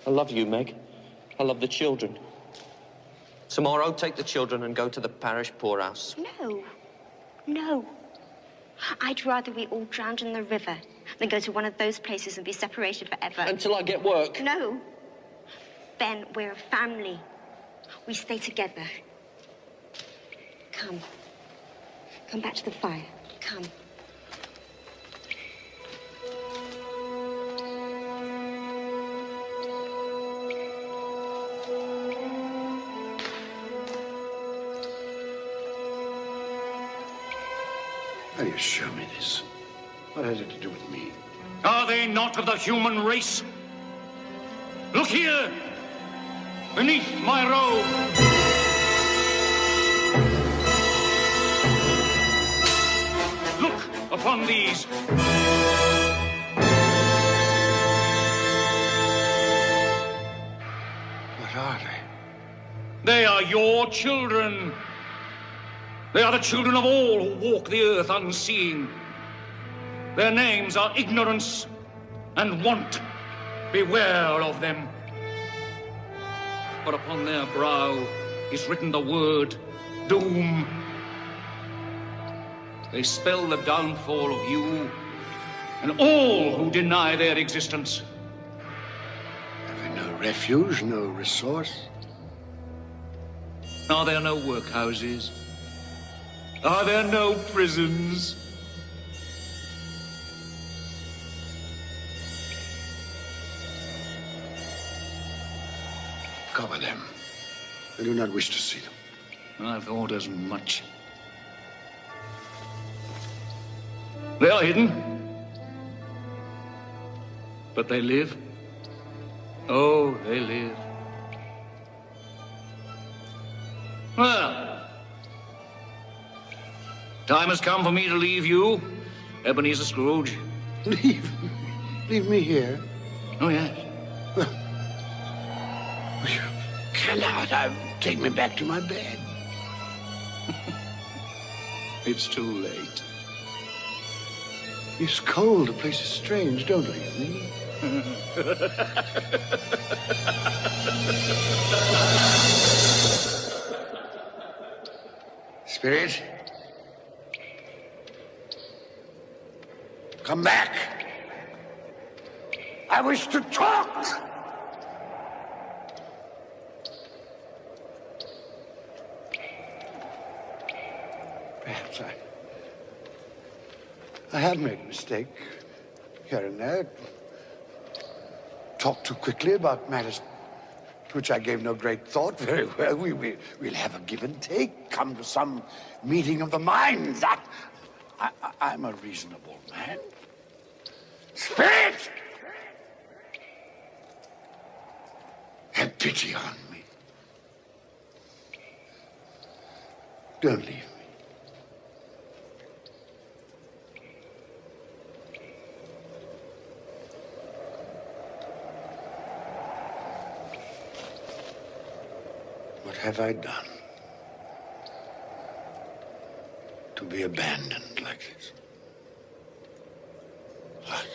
I love you, Meg. I love the children. Tomorrow, take the children and go to the parish poorhouse. No. No. I'd rather we all drowned in the river than go to one of those places and be separated forever. Until I get work. No. Ben, we're a family. We stay together. Come. Come back to the fire. Come. How do you show me this? What has it to do with me? Are they not of the human race? Look here! Beneath my robe! Look upon these! What are they? They are your children. They are the children of all who walk the earth unseeing. Their names are ignorance and want. Beware of them. For upon their brow is written the word doom. They spell the downfall of you and all who deny their existence. Have they no refuge, no resource? Are there no workhouses? Are there no prisons? Cover them. I do not wish to see them. I thought as much. They are hidden. But they live. Oh, they live. Well, time has come for me to leave you, Ebenezer Scrooge. Leave me here? Oh, yes. You cannot. Take me back to my bed. It's too late. It's cold. The place is strange. Don't leave me. Spirit. Come back. I wish to talk. Perhaps I have made a mistake here and there. Talked too quickly about matters to which I gave no great thought. Very well, we'll have a give and take. Come to some meeting of the minds. I'm a reasonable man. Spirit! Have pity on me. Don't leave me. What have I done to be abandoned like this? What?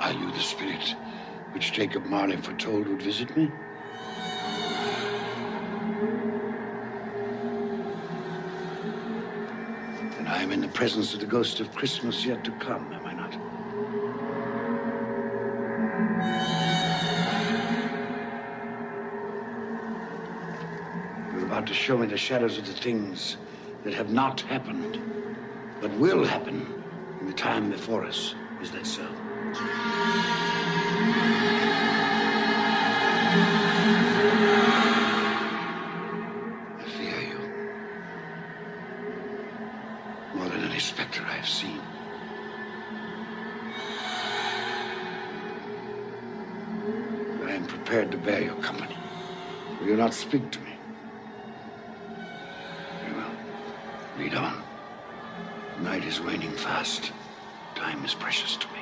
Are you the spirit which Jacob Marley foretold would visit me? Then I am in the presence of the ghost of Christmas yet to come, am I not? You're about to show me the shadows of the things that have not happened, but will happen in the time before us. Is that so? I fear you more than any specter I have seen. I am prepared to bear your company. Will you not speak to me? Very well. Read on. Night is waning fast. Time is precious to me.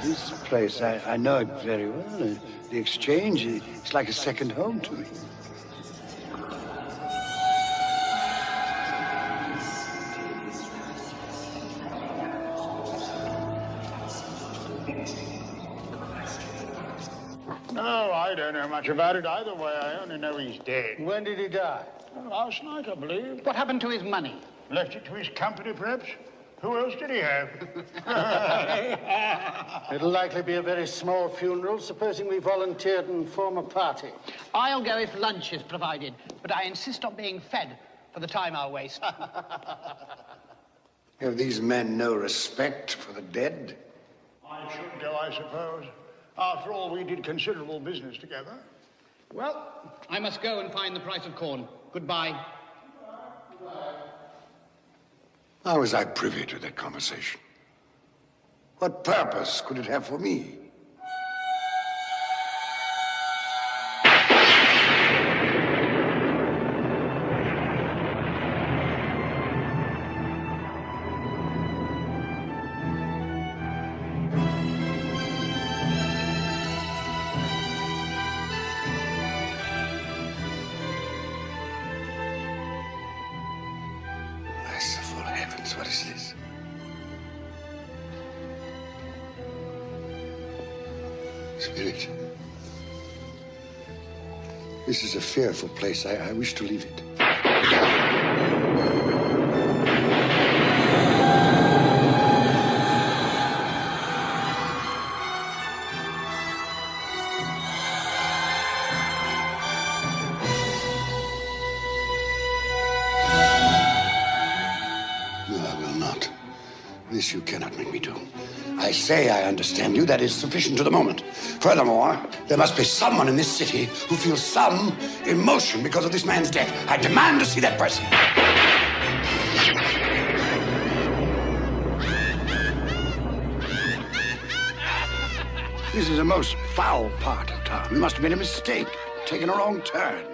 This place, I know it very well. The exchange, it's like a second home to me. No, I don't know much about it either way. I only know he's dead. When did he die? Well, last night, I believe. What happened to his money? Left it to his company, perhaps? Who else did he have? It'll likely be a very small funeral, supposing we volunteered and form a party. I'll go if lunch is provided, but I insist on being fed for the time I'll waste. Have these men no respect for the dead? I should go, I suppose. After all, we did considerable business together. Well, I must go and find the price of corn. Goodbye. How was I privy to that conversation? What purpose could it have for me? Merciful heavens, what is this? Spirit, this is a fearful place. I wish to leave it. This you cannot make me do. I say I understand you. That is sufficient to the moment. Furthermore, there must be someone in this city who feels some emotion because of this man's death. I demand to see that person. This is a most foul part of town. We must have made a mistake, taken a wrong turn.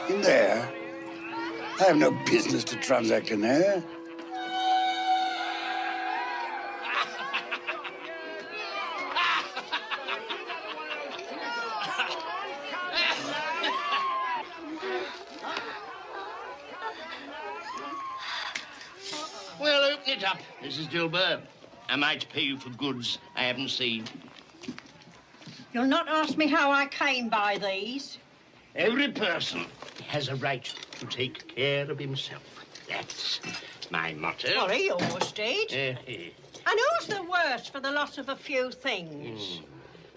In there? I have no business to transact in there. Well, open it up, Mrs. Dilber. Am I to pay you for goods I haven't seen? You'll not ask me how I came by these. Every person has a right to take care of himself. That's my motto. Well, he almost did. And who's the worse for the loss of a few things?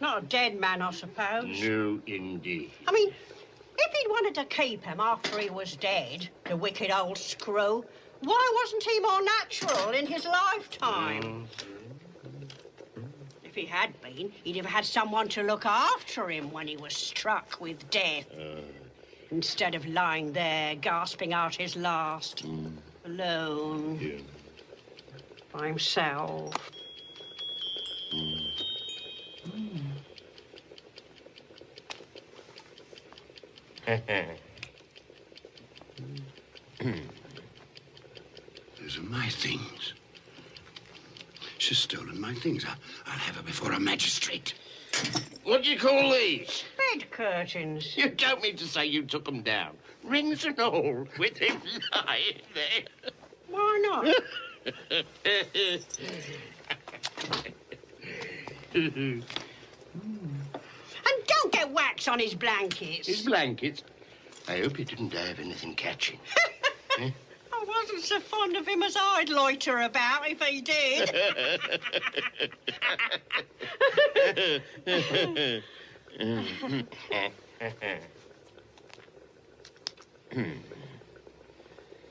Not a dead man, I suppose. No, indeed. I mean, if he'd wanted to keep him after he was dead, the wicked old screw, why wasn't he more natural in his lifetime? If he had been, he'd have had someone to look after him when he was struck with death. Instead of lying there, gasping out his last, alone, by himself. Those are my things. She's stolen my things. I'll have her before a magistrate. What do you call these? Bed curtains. You don't mean to say you took them down, rings and all, with him lying there? Why not? And don't get wax on his blankets. His blankets? I hope he didn't have anything catching. I wasn't so fond of him as I'd loiter about if he did.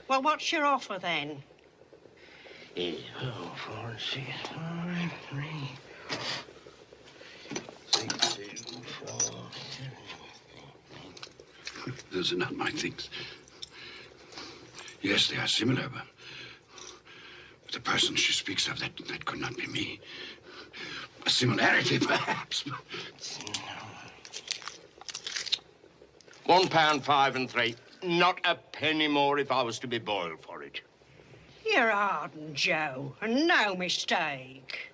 Well, what's your offer then? 4, 6, 5, 3, 6, 2, 4, 7. Those are not my things. Yes, they are similar, but the person she speaks of, that could not be me. A similarity, perhaps. £1, 5 and 3. Not a penny more if I was to be boiled for it. You're hardened, Joe, and no mistake.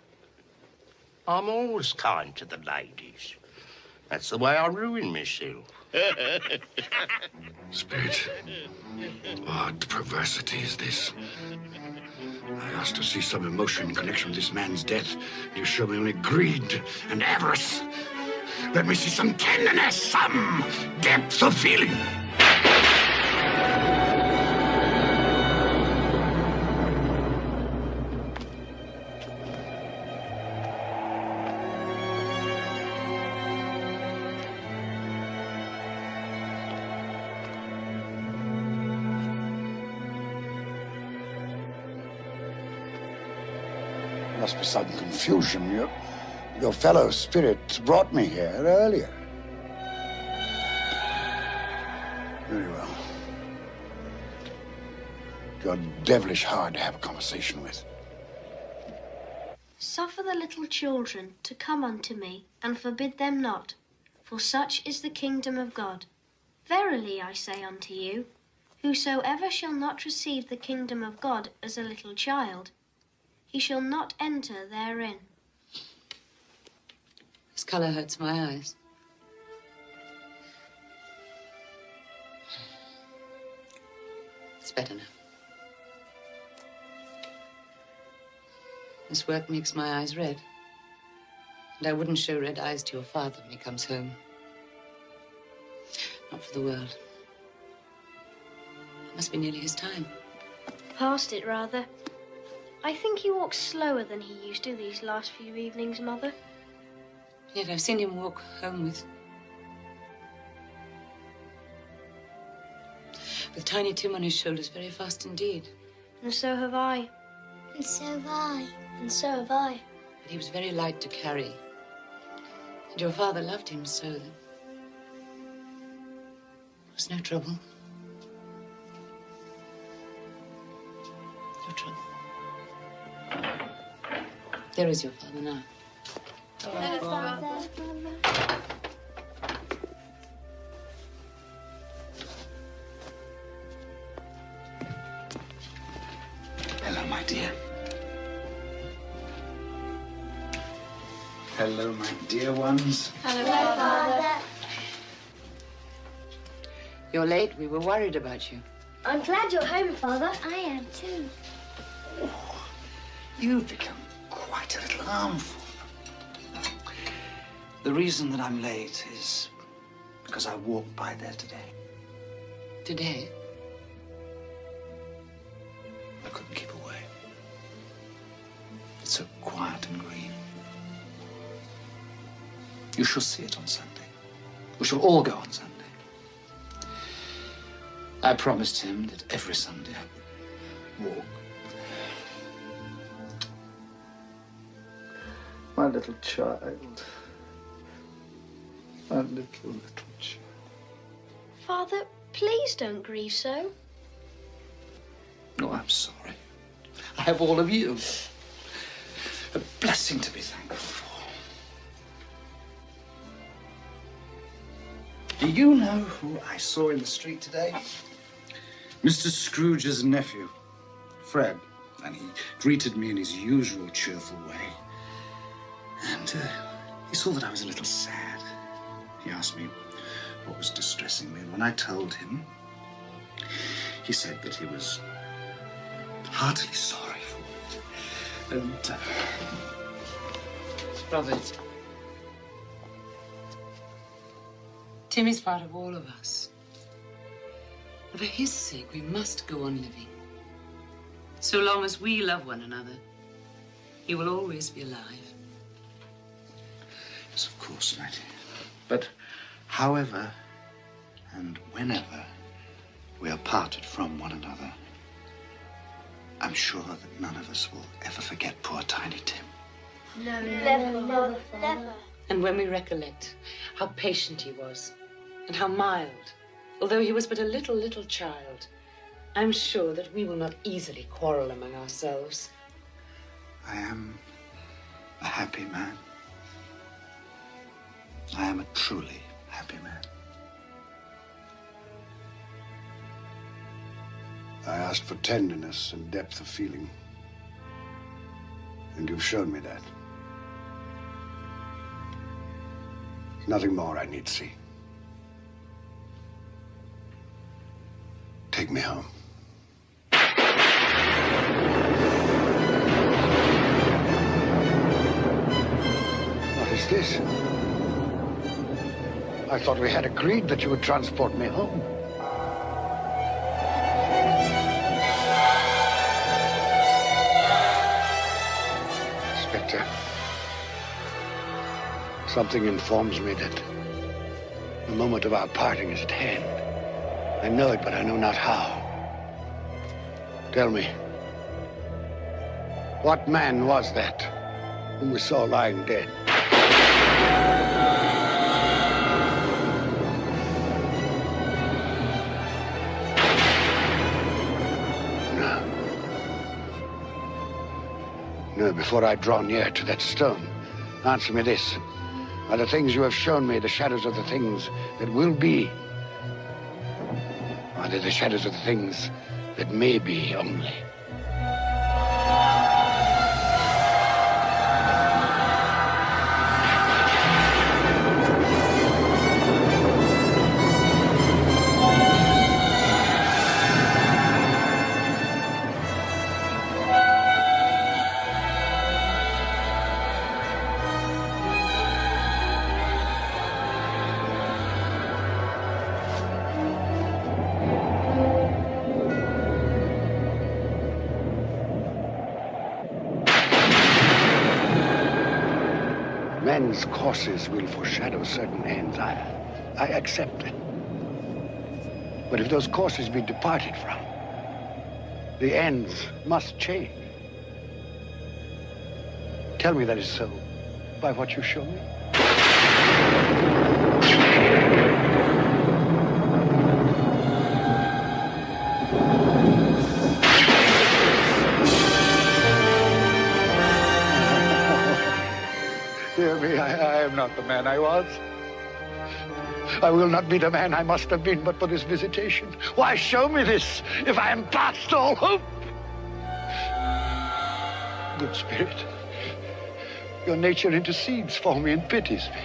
I'm always kind to the ladies. That's the way I ruin myself. Spirit, what perversity is this? I asked to see some emotion in connection with this man's death. You show me only greed and avarice. Let me see some tenderness, some depth of feeling. Must be some confusion. Your fellow spirit brought me here earlier. Very well. You're devilish hard to have a conversation with. Suffer the little children to come unto me, and forbid them not, for such is the kingdom of God. Verily I say unto you, whosoever shall not receive the kingdom of God as a little child, he shall not enter therein. This colour hurts my eyes. It's better now. This work makes my eyes red. And I wouldn't show red eyes to your father when he comes home. Not for the world. It must be nearly his time. Past it, rather. I think he walks slower than he used to these last few evenings, Mother. Yet I've seen him walk home with Tiny Tim on his shoulders very fast indeed. And so have I. And so have I. And so have I. But he was very light to carry. And your father loved him so that there was no trouble. No trouble. There is your father now. Hello, Father. Hello, my dear. Hello, my dear ones. Hello, Father. You're late. We were worried about you. I'm glad you're home, Father. I am too. You've become quite a little harmful. The reason that I'm late is because I walked by there today. Today? I couldn't keep away. It's so quiet and green. You shall see it on Sunday. We shall all go on Sunday. I promised him that every Sunday I would walk. My My little child. My little child. Father, please don't grieve so. No, I'm sorry. I have all of you. A blessing to be thankful for. Do you know who I saw in the street today? Mr. Scrooge's nephew, Fred. And he greeted me in his usual cheerful way. And he saw that I was a little sad. He asked me what was distressing me. And when I told him, he said that he was heartily sorry for it. And, Robert, Tim is part of all of us. And for his sake, we must go on living. So long as we love one another, he will always be alive. Yes, of course, my dear. But however and whenever we are parted from one another, I'm sure that none of us will ever forget poor Tiny Tim. No, never. And when we recollect how patient he was, and how mild, although he was but a little child, I'm sure that we will not easily quarrel among ourselves. I am a happy man. I am a truly happy man. I asked for tenderness and depth of feeling, and you've shown me that. Nothing more I need see. Take me home. What is this? I thought we had agreed that you would transport me home. Inspector, something informs me that the moment of our parting is at hand. I know it, but I know not how. Tell me, what man was that whom we saw lying dead? No, before I draw near to that stone, answer me this. Are the things you have shown me the shadows of the things that will be? Or are they the shadows of the things that may be only? Men's courses will foreshadow certain ends. I accept it. But if those courses be departed from, the ends must change. Tell me that is so by what you show me. Dear me, I am not the man I was. I will not be the man I must have been but for this visitation. Why show me this if I am past all hope? Good Spirit, your nature intercedes for me and pities me.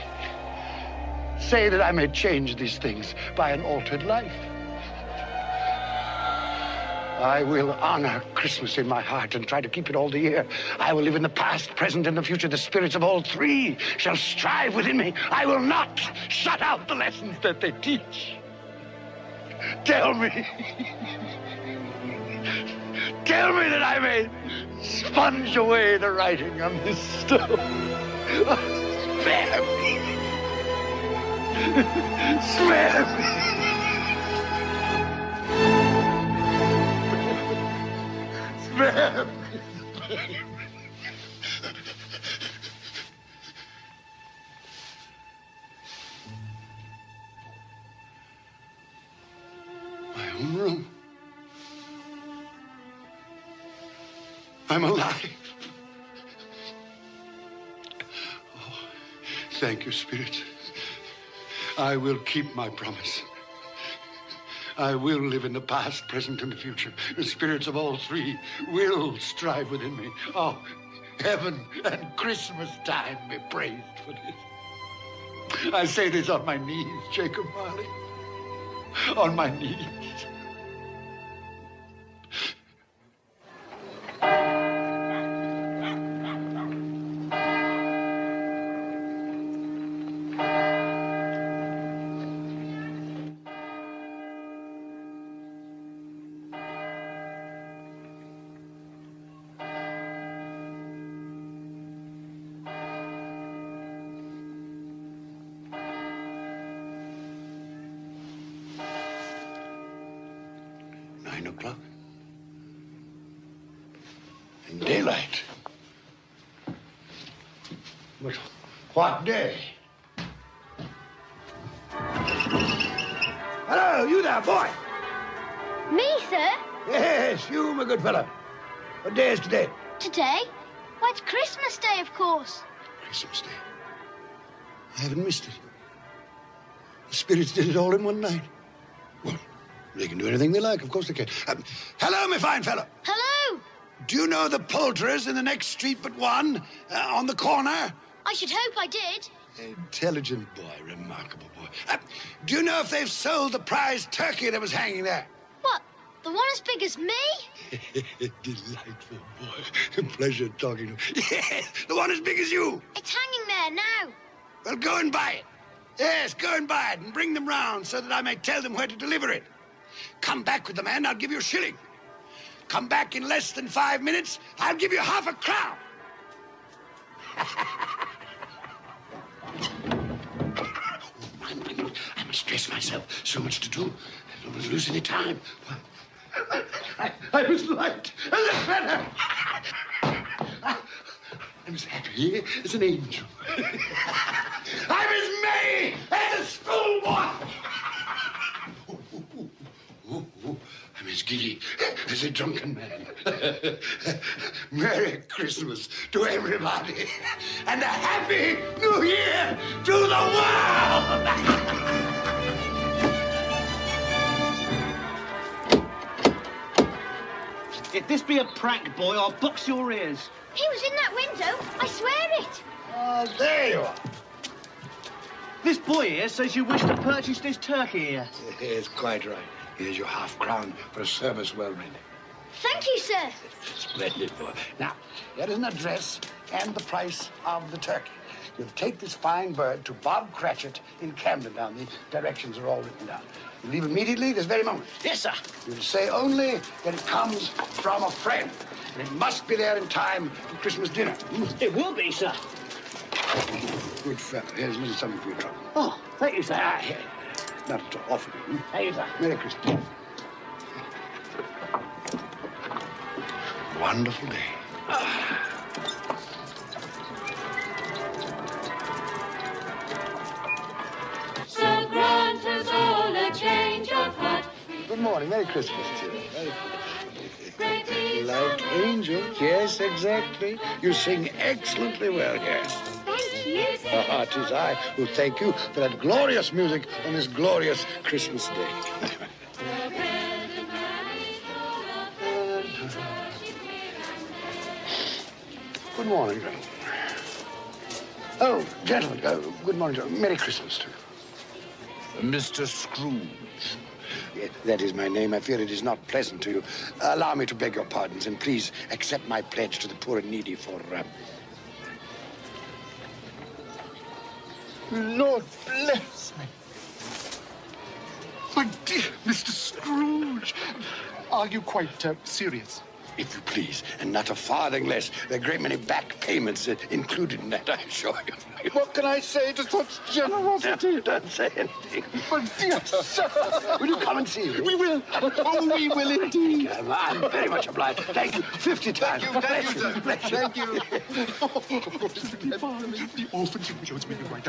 Say that I may change these things by an altered life. I will honor Christmas in my heart and try to keep it all the year. I will live in the past, present, and the future. The spirits of all three shall strive within me. I will not shut out the lessons that they teach. Tell me. Tell me that I may sponge away the writing on this stone. Spare me. Spare me. Spare me. I'm alive. Oh, thank you, Spirit. I will keep my promise. I will live in the past, present, and the future. The spirits of all three will strive within me. Oh, heaven and Christmas time be praised for this. I say this on my knees, Jacob Marley. On my knees. In daylight. But what day? Hello, you there, boy. Me, sir? Yes, you, my good fellow. What day is today? Today? Why, it's Christmas Day, of course. Christmas Day. I haven't missed it. The spirits did it all in one night. Well, they can do anything they like. Of course they can. Hello, my fine fellow. Hello. Do you know the poulterers in the next street but one, on the corner? I should hope I did. Intelligent boy, remarkable boy. Do you know if they've sold the prize turkey that was hanging there? What, the one as big as me? Delightful boy. Pleasure talking to you. Yes, the one as big as you. It's hanging there now. Well, go and buy it. Yes, go and buy it and bring them round so that I may tell them where to deliver it. Come back with the man, I'll give you a shilling. Come back in less than 5 minutes, I'll give you half a crown. I must dress myself. So much to do. I don't want to lose any time. I was light as a feather. I'm as happy as an angel. I'm as merry as a schoolboy. I'm as giddy as a drunken man. Merry Christmas to everybody, and a Happy New Year to the world! If this be a prank, boy, I'll box your ears. He was in that window. I swear it. Oh, there you are. This boy here says you wish to purchase this turkey here. Yes, quite right. Here's your half-crown for a service well rendered. Thank you, sir. Splendid boy. Now, here is an address and the price of the turkey. You'll take this fine bird to Bob Cratchit in Camden Town. The directions are all written down. You leave immediately this very moment. Yes, sir. You'll say only that it comes from a friend. And it must be there in time for Christmas dinner. It will be, sir. Good fellow. Here's a little something for your trouble. Oh, thank you, sir. Here. Not at all. Offer you. Thank you, sir. Merry Christmas. Wonderful day. So grant us all a change of heart. Good morning. Merry Christmas to you. Great is Like angels. Yes, exactly. You sing excellently well, yes. Thank you. Ah, 'tis I who thank you for that glorious music on this glorious Christmas day. Good morning, gentlemen. Oh, gentlemen, good morning, gentlemen. Merry Christmas to you. Mr. Scrooge. Yes, that is my name. I fear it is not pleasant to you. Allow me to beg your pardons, and please accept my pledge to the poor and needy for... Lord bless me. My dear Mr. Scrooge, are you quite serious? If you please, and not a farthing less. There are a great many back payments included in that, I assure you. What can I say to such generosity? Don't say anything. But dear sir. Will you come and see me? We will. Oh, we will indeed. I'm very much obliged. Thank you 50 times. Thank you, sir. Bless you. Thank you. The orphan shows me the right.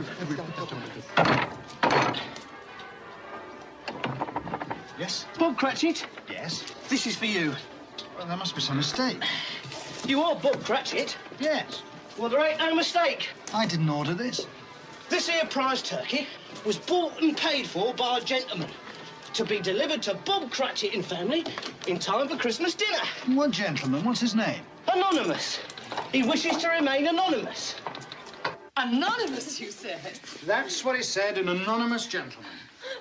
Yes? Bob Cratchit? Yes? This is for you. Well, there must be some mistake. You are Bob Cratchit? Yes. Well, there ain't no mistake. I didn't order this. This here prize turkey was bought and paid for by a gentleman to be delivered to Bob Cratchit and family in time for Christmas dinner. What gentleman? What's his name? Anonymous. He wishes to remain anonymous. Anonymous, you said? That's what he said, an anonymous gentleman.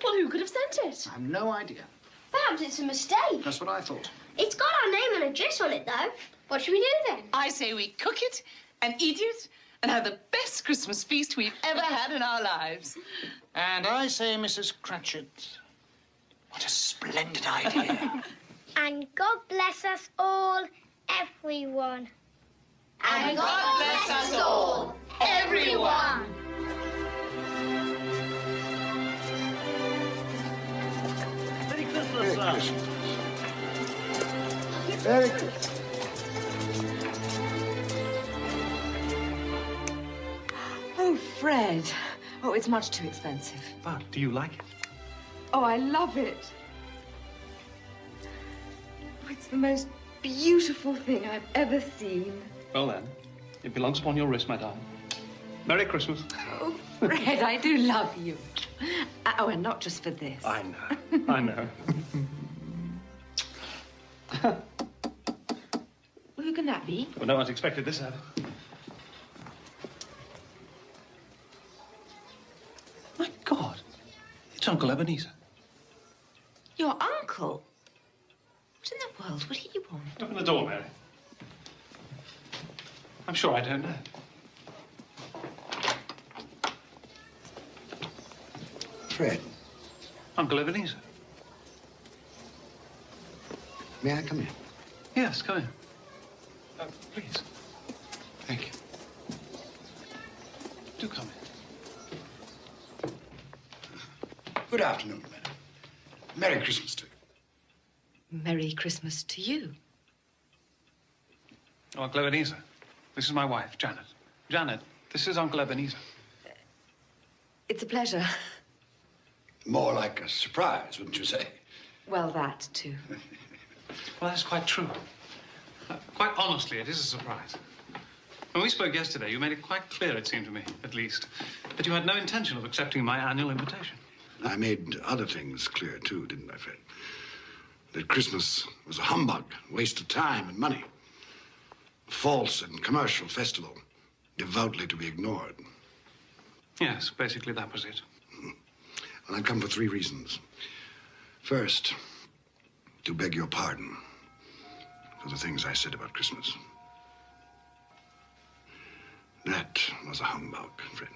Well, who could have sent it? I have no idea. Perhaps it's a mistake. That's what I thought. It's got our name and address on it, though. What should we do then? I say we cook it and eat it and have the best Christmas feast we've ever had in our lives. And I say, Mrs. Cratchit, what a splendid idea. And God bless us all, everyone. And God bless us all, everyone. Merry Christmas, sir. Merry Christmas. Oh, Fred. Oh, it's much too expensive. But do you like it? Oh, I love it. Oh, it's the most beautiful thing I've ever seen. Well, then, it belongs upon your wrist, my darling. Merry Christmas. Oh, Fred, I do love you. Oh, and not just for this. I know. I know. Who can that be? Well, no one's expected this out. My God. It's Uncle Ebenezer. Your uncle? What in the world would he want? Open the door, Mary. I'm sure I don't know. Fred, Uncle Ebenezer. may I come in? Yes, come in. Please. Thank you. Do come in. Good afternoon, madam. Merry Christmas to you. Merry Christmas to you. Oh, Uncle Ebenezer. This is my wife, Janet. Janet, this is Uncle Ebenezer. It's a pleasure. More like a surprise, wouldn't you say? Well, that, too. Well, that's quite true. Quite honestly, it is a surprise. When we spoke yesterday, you made it quite clear, it seemed to me, at least, that you had no intention of accepting my annual invitation. I made other things clear, too, didn't I, Fred? That Christmas was a humbug, waste of time and money. A false and commercial festival, devoutly to be ignored. Yes, basically that was it. Well, I've come for 3 reasons. First, to beg your pardon for the things I said about Christmas. That was a humbug, Fred.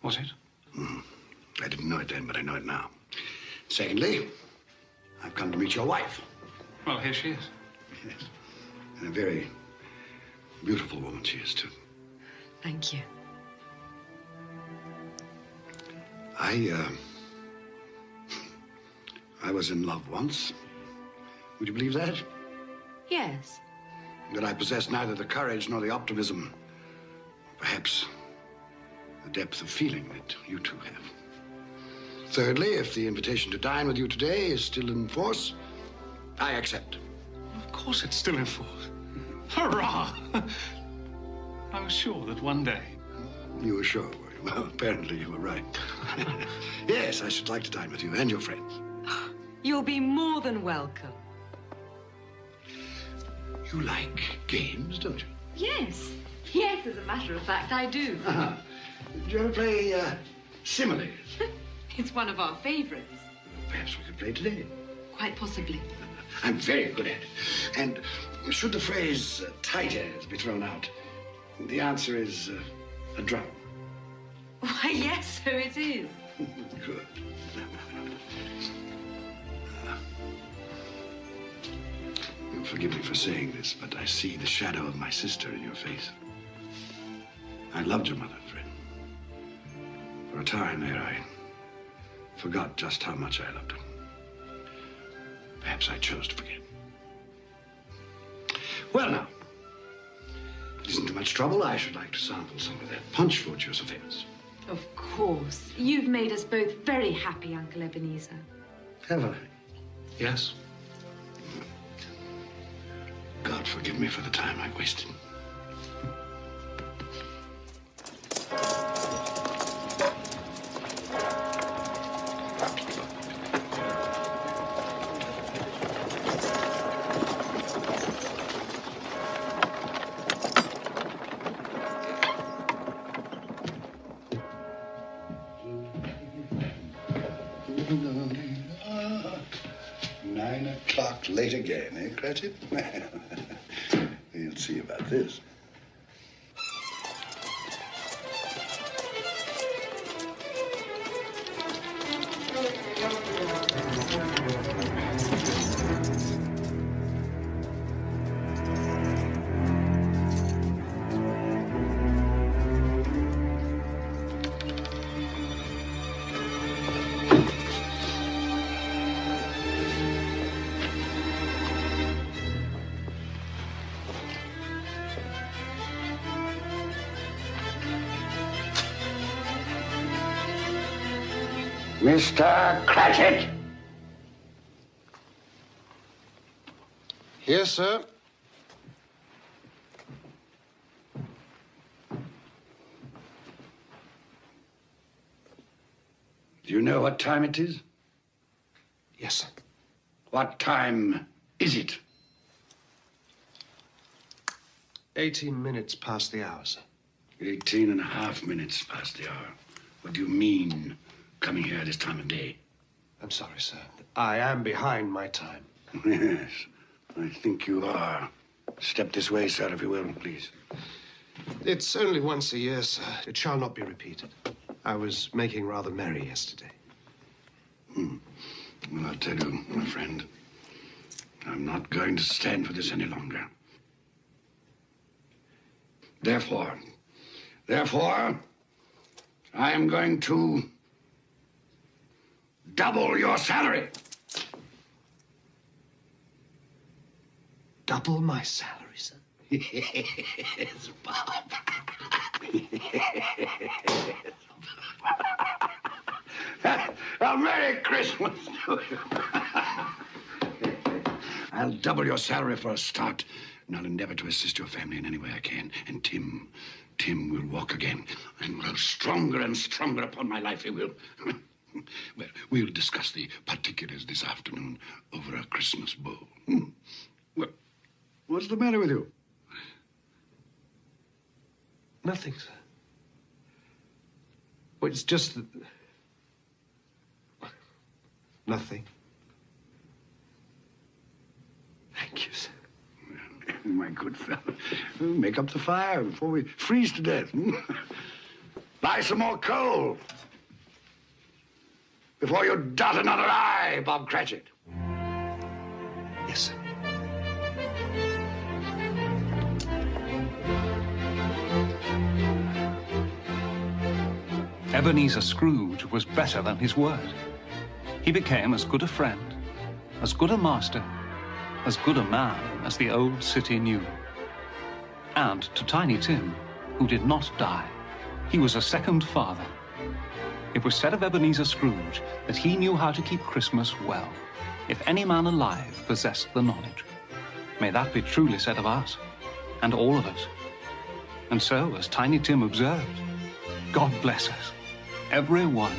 Was it? I didn't know it then, but I know it now. Secondly, I've come to meet your wife. Well, here she is. Yes. And a very beautiful woman she is, too. Thank you. I was in love once. Would you believe that? Yes. That I possess neither the courage nor the optimism, perhaps the depth of feeling that you two have. Thirdly, if the invitation to dine with you today is still in force, I accept. Of course it's still in force. Hurrah! I was sure that one day... You were sure, were you? Well, apparently you were right. Yes, I should like to dine with you and your friends. You'll be more than welcome. You like games, don't you? Yes. Yes, as a matter of fact, I do. Uh-huh. Do you ever play similes? It's one of our favorites. Perhaps we could play today. Quite possibly. I'm very good at it. And should the phrase tight as be thrown out, the answer is a drum. Why, yes, so it is. Good. You'll forgive me for saying this, but I see the shadow of my sister in your face. I loved your mother, Fred. For a time there, I forgot just how much I loved her. Perhaps I chose to forget. Well, now, if it isn't too much trouble, I should like to sample some of that punch for which you're so famous. Of course. You've made us both very happy, Uncle Ebenezer. Have I? Yes. God forgive me for the time I wasted. Late again, eh, Cratchit? We'll see about this. Mr. Cratchit! Yes, sir. Do you know what time it is? Yes, sir. What time is it? 18 minutes past the hour, sir. 18.5 minutes past the hour. What do you mean, coming here this time of day? I'm sorry, sir. I am behind my time. Yes, I think you are. Step this way, sir, if you will, please. It's only once a year, sir. It shall not be repeated. I was making rather merry yesterday. Well, I'll tell you, my friend, I'm not going to stand for this any longer. Therefore, I am going to double your salary. Double my salary, sir? Yes, Bob. A Merry Christmas to you. I'll double your salary for a start, and I'll endeavor to assist your family in any way I can. And Tim will walk again and grow stronger and stronger upon my life, he will. Well, we'll discuss the particulars this afternoon over a Christmas bowl. Well, what's the matter with you? Nothing, sir. Well, it's just that... Nothing. Thank you, sir. My good fellow, make up the fire before we freeze to death. Buy some more coal before you dot another I, Bob Cratchit. Yes, sir. Ebenezer Scrooge was better than his word. He became as good a friend, as good a master, as good a man as the old city knew. And to Tiny Tim, who did not die, he was a second father. It was said of Ebenezer Scrooge that he knew how to keep Christmas well, if any man alive possessed the knowledge. May that be truly said of us, and all of us. And so, as Tiny Tim observed, God bless us, every one.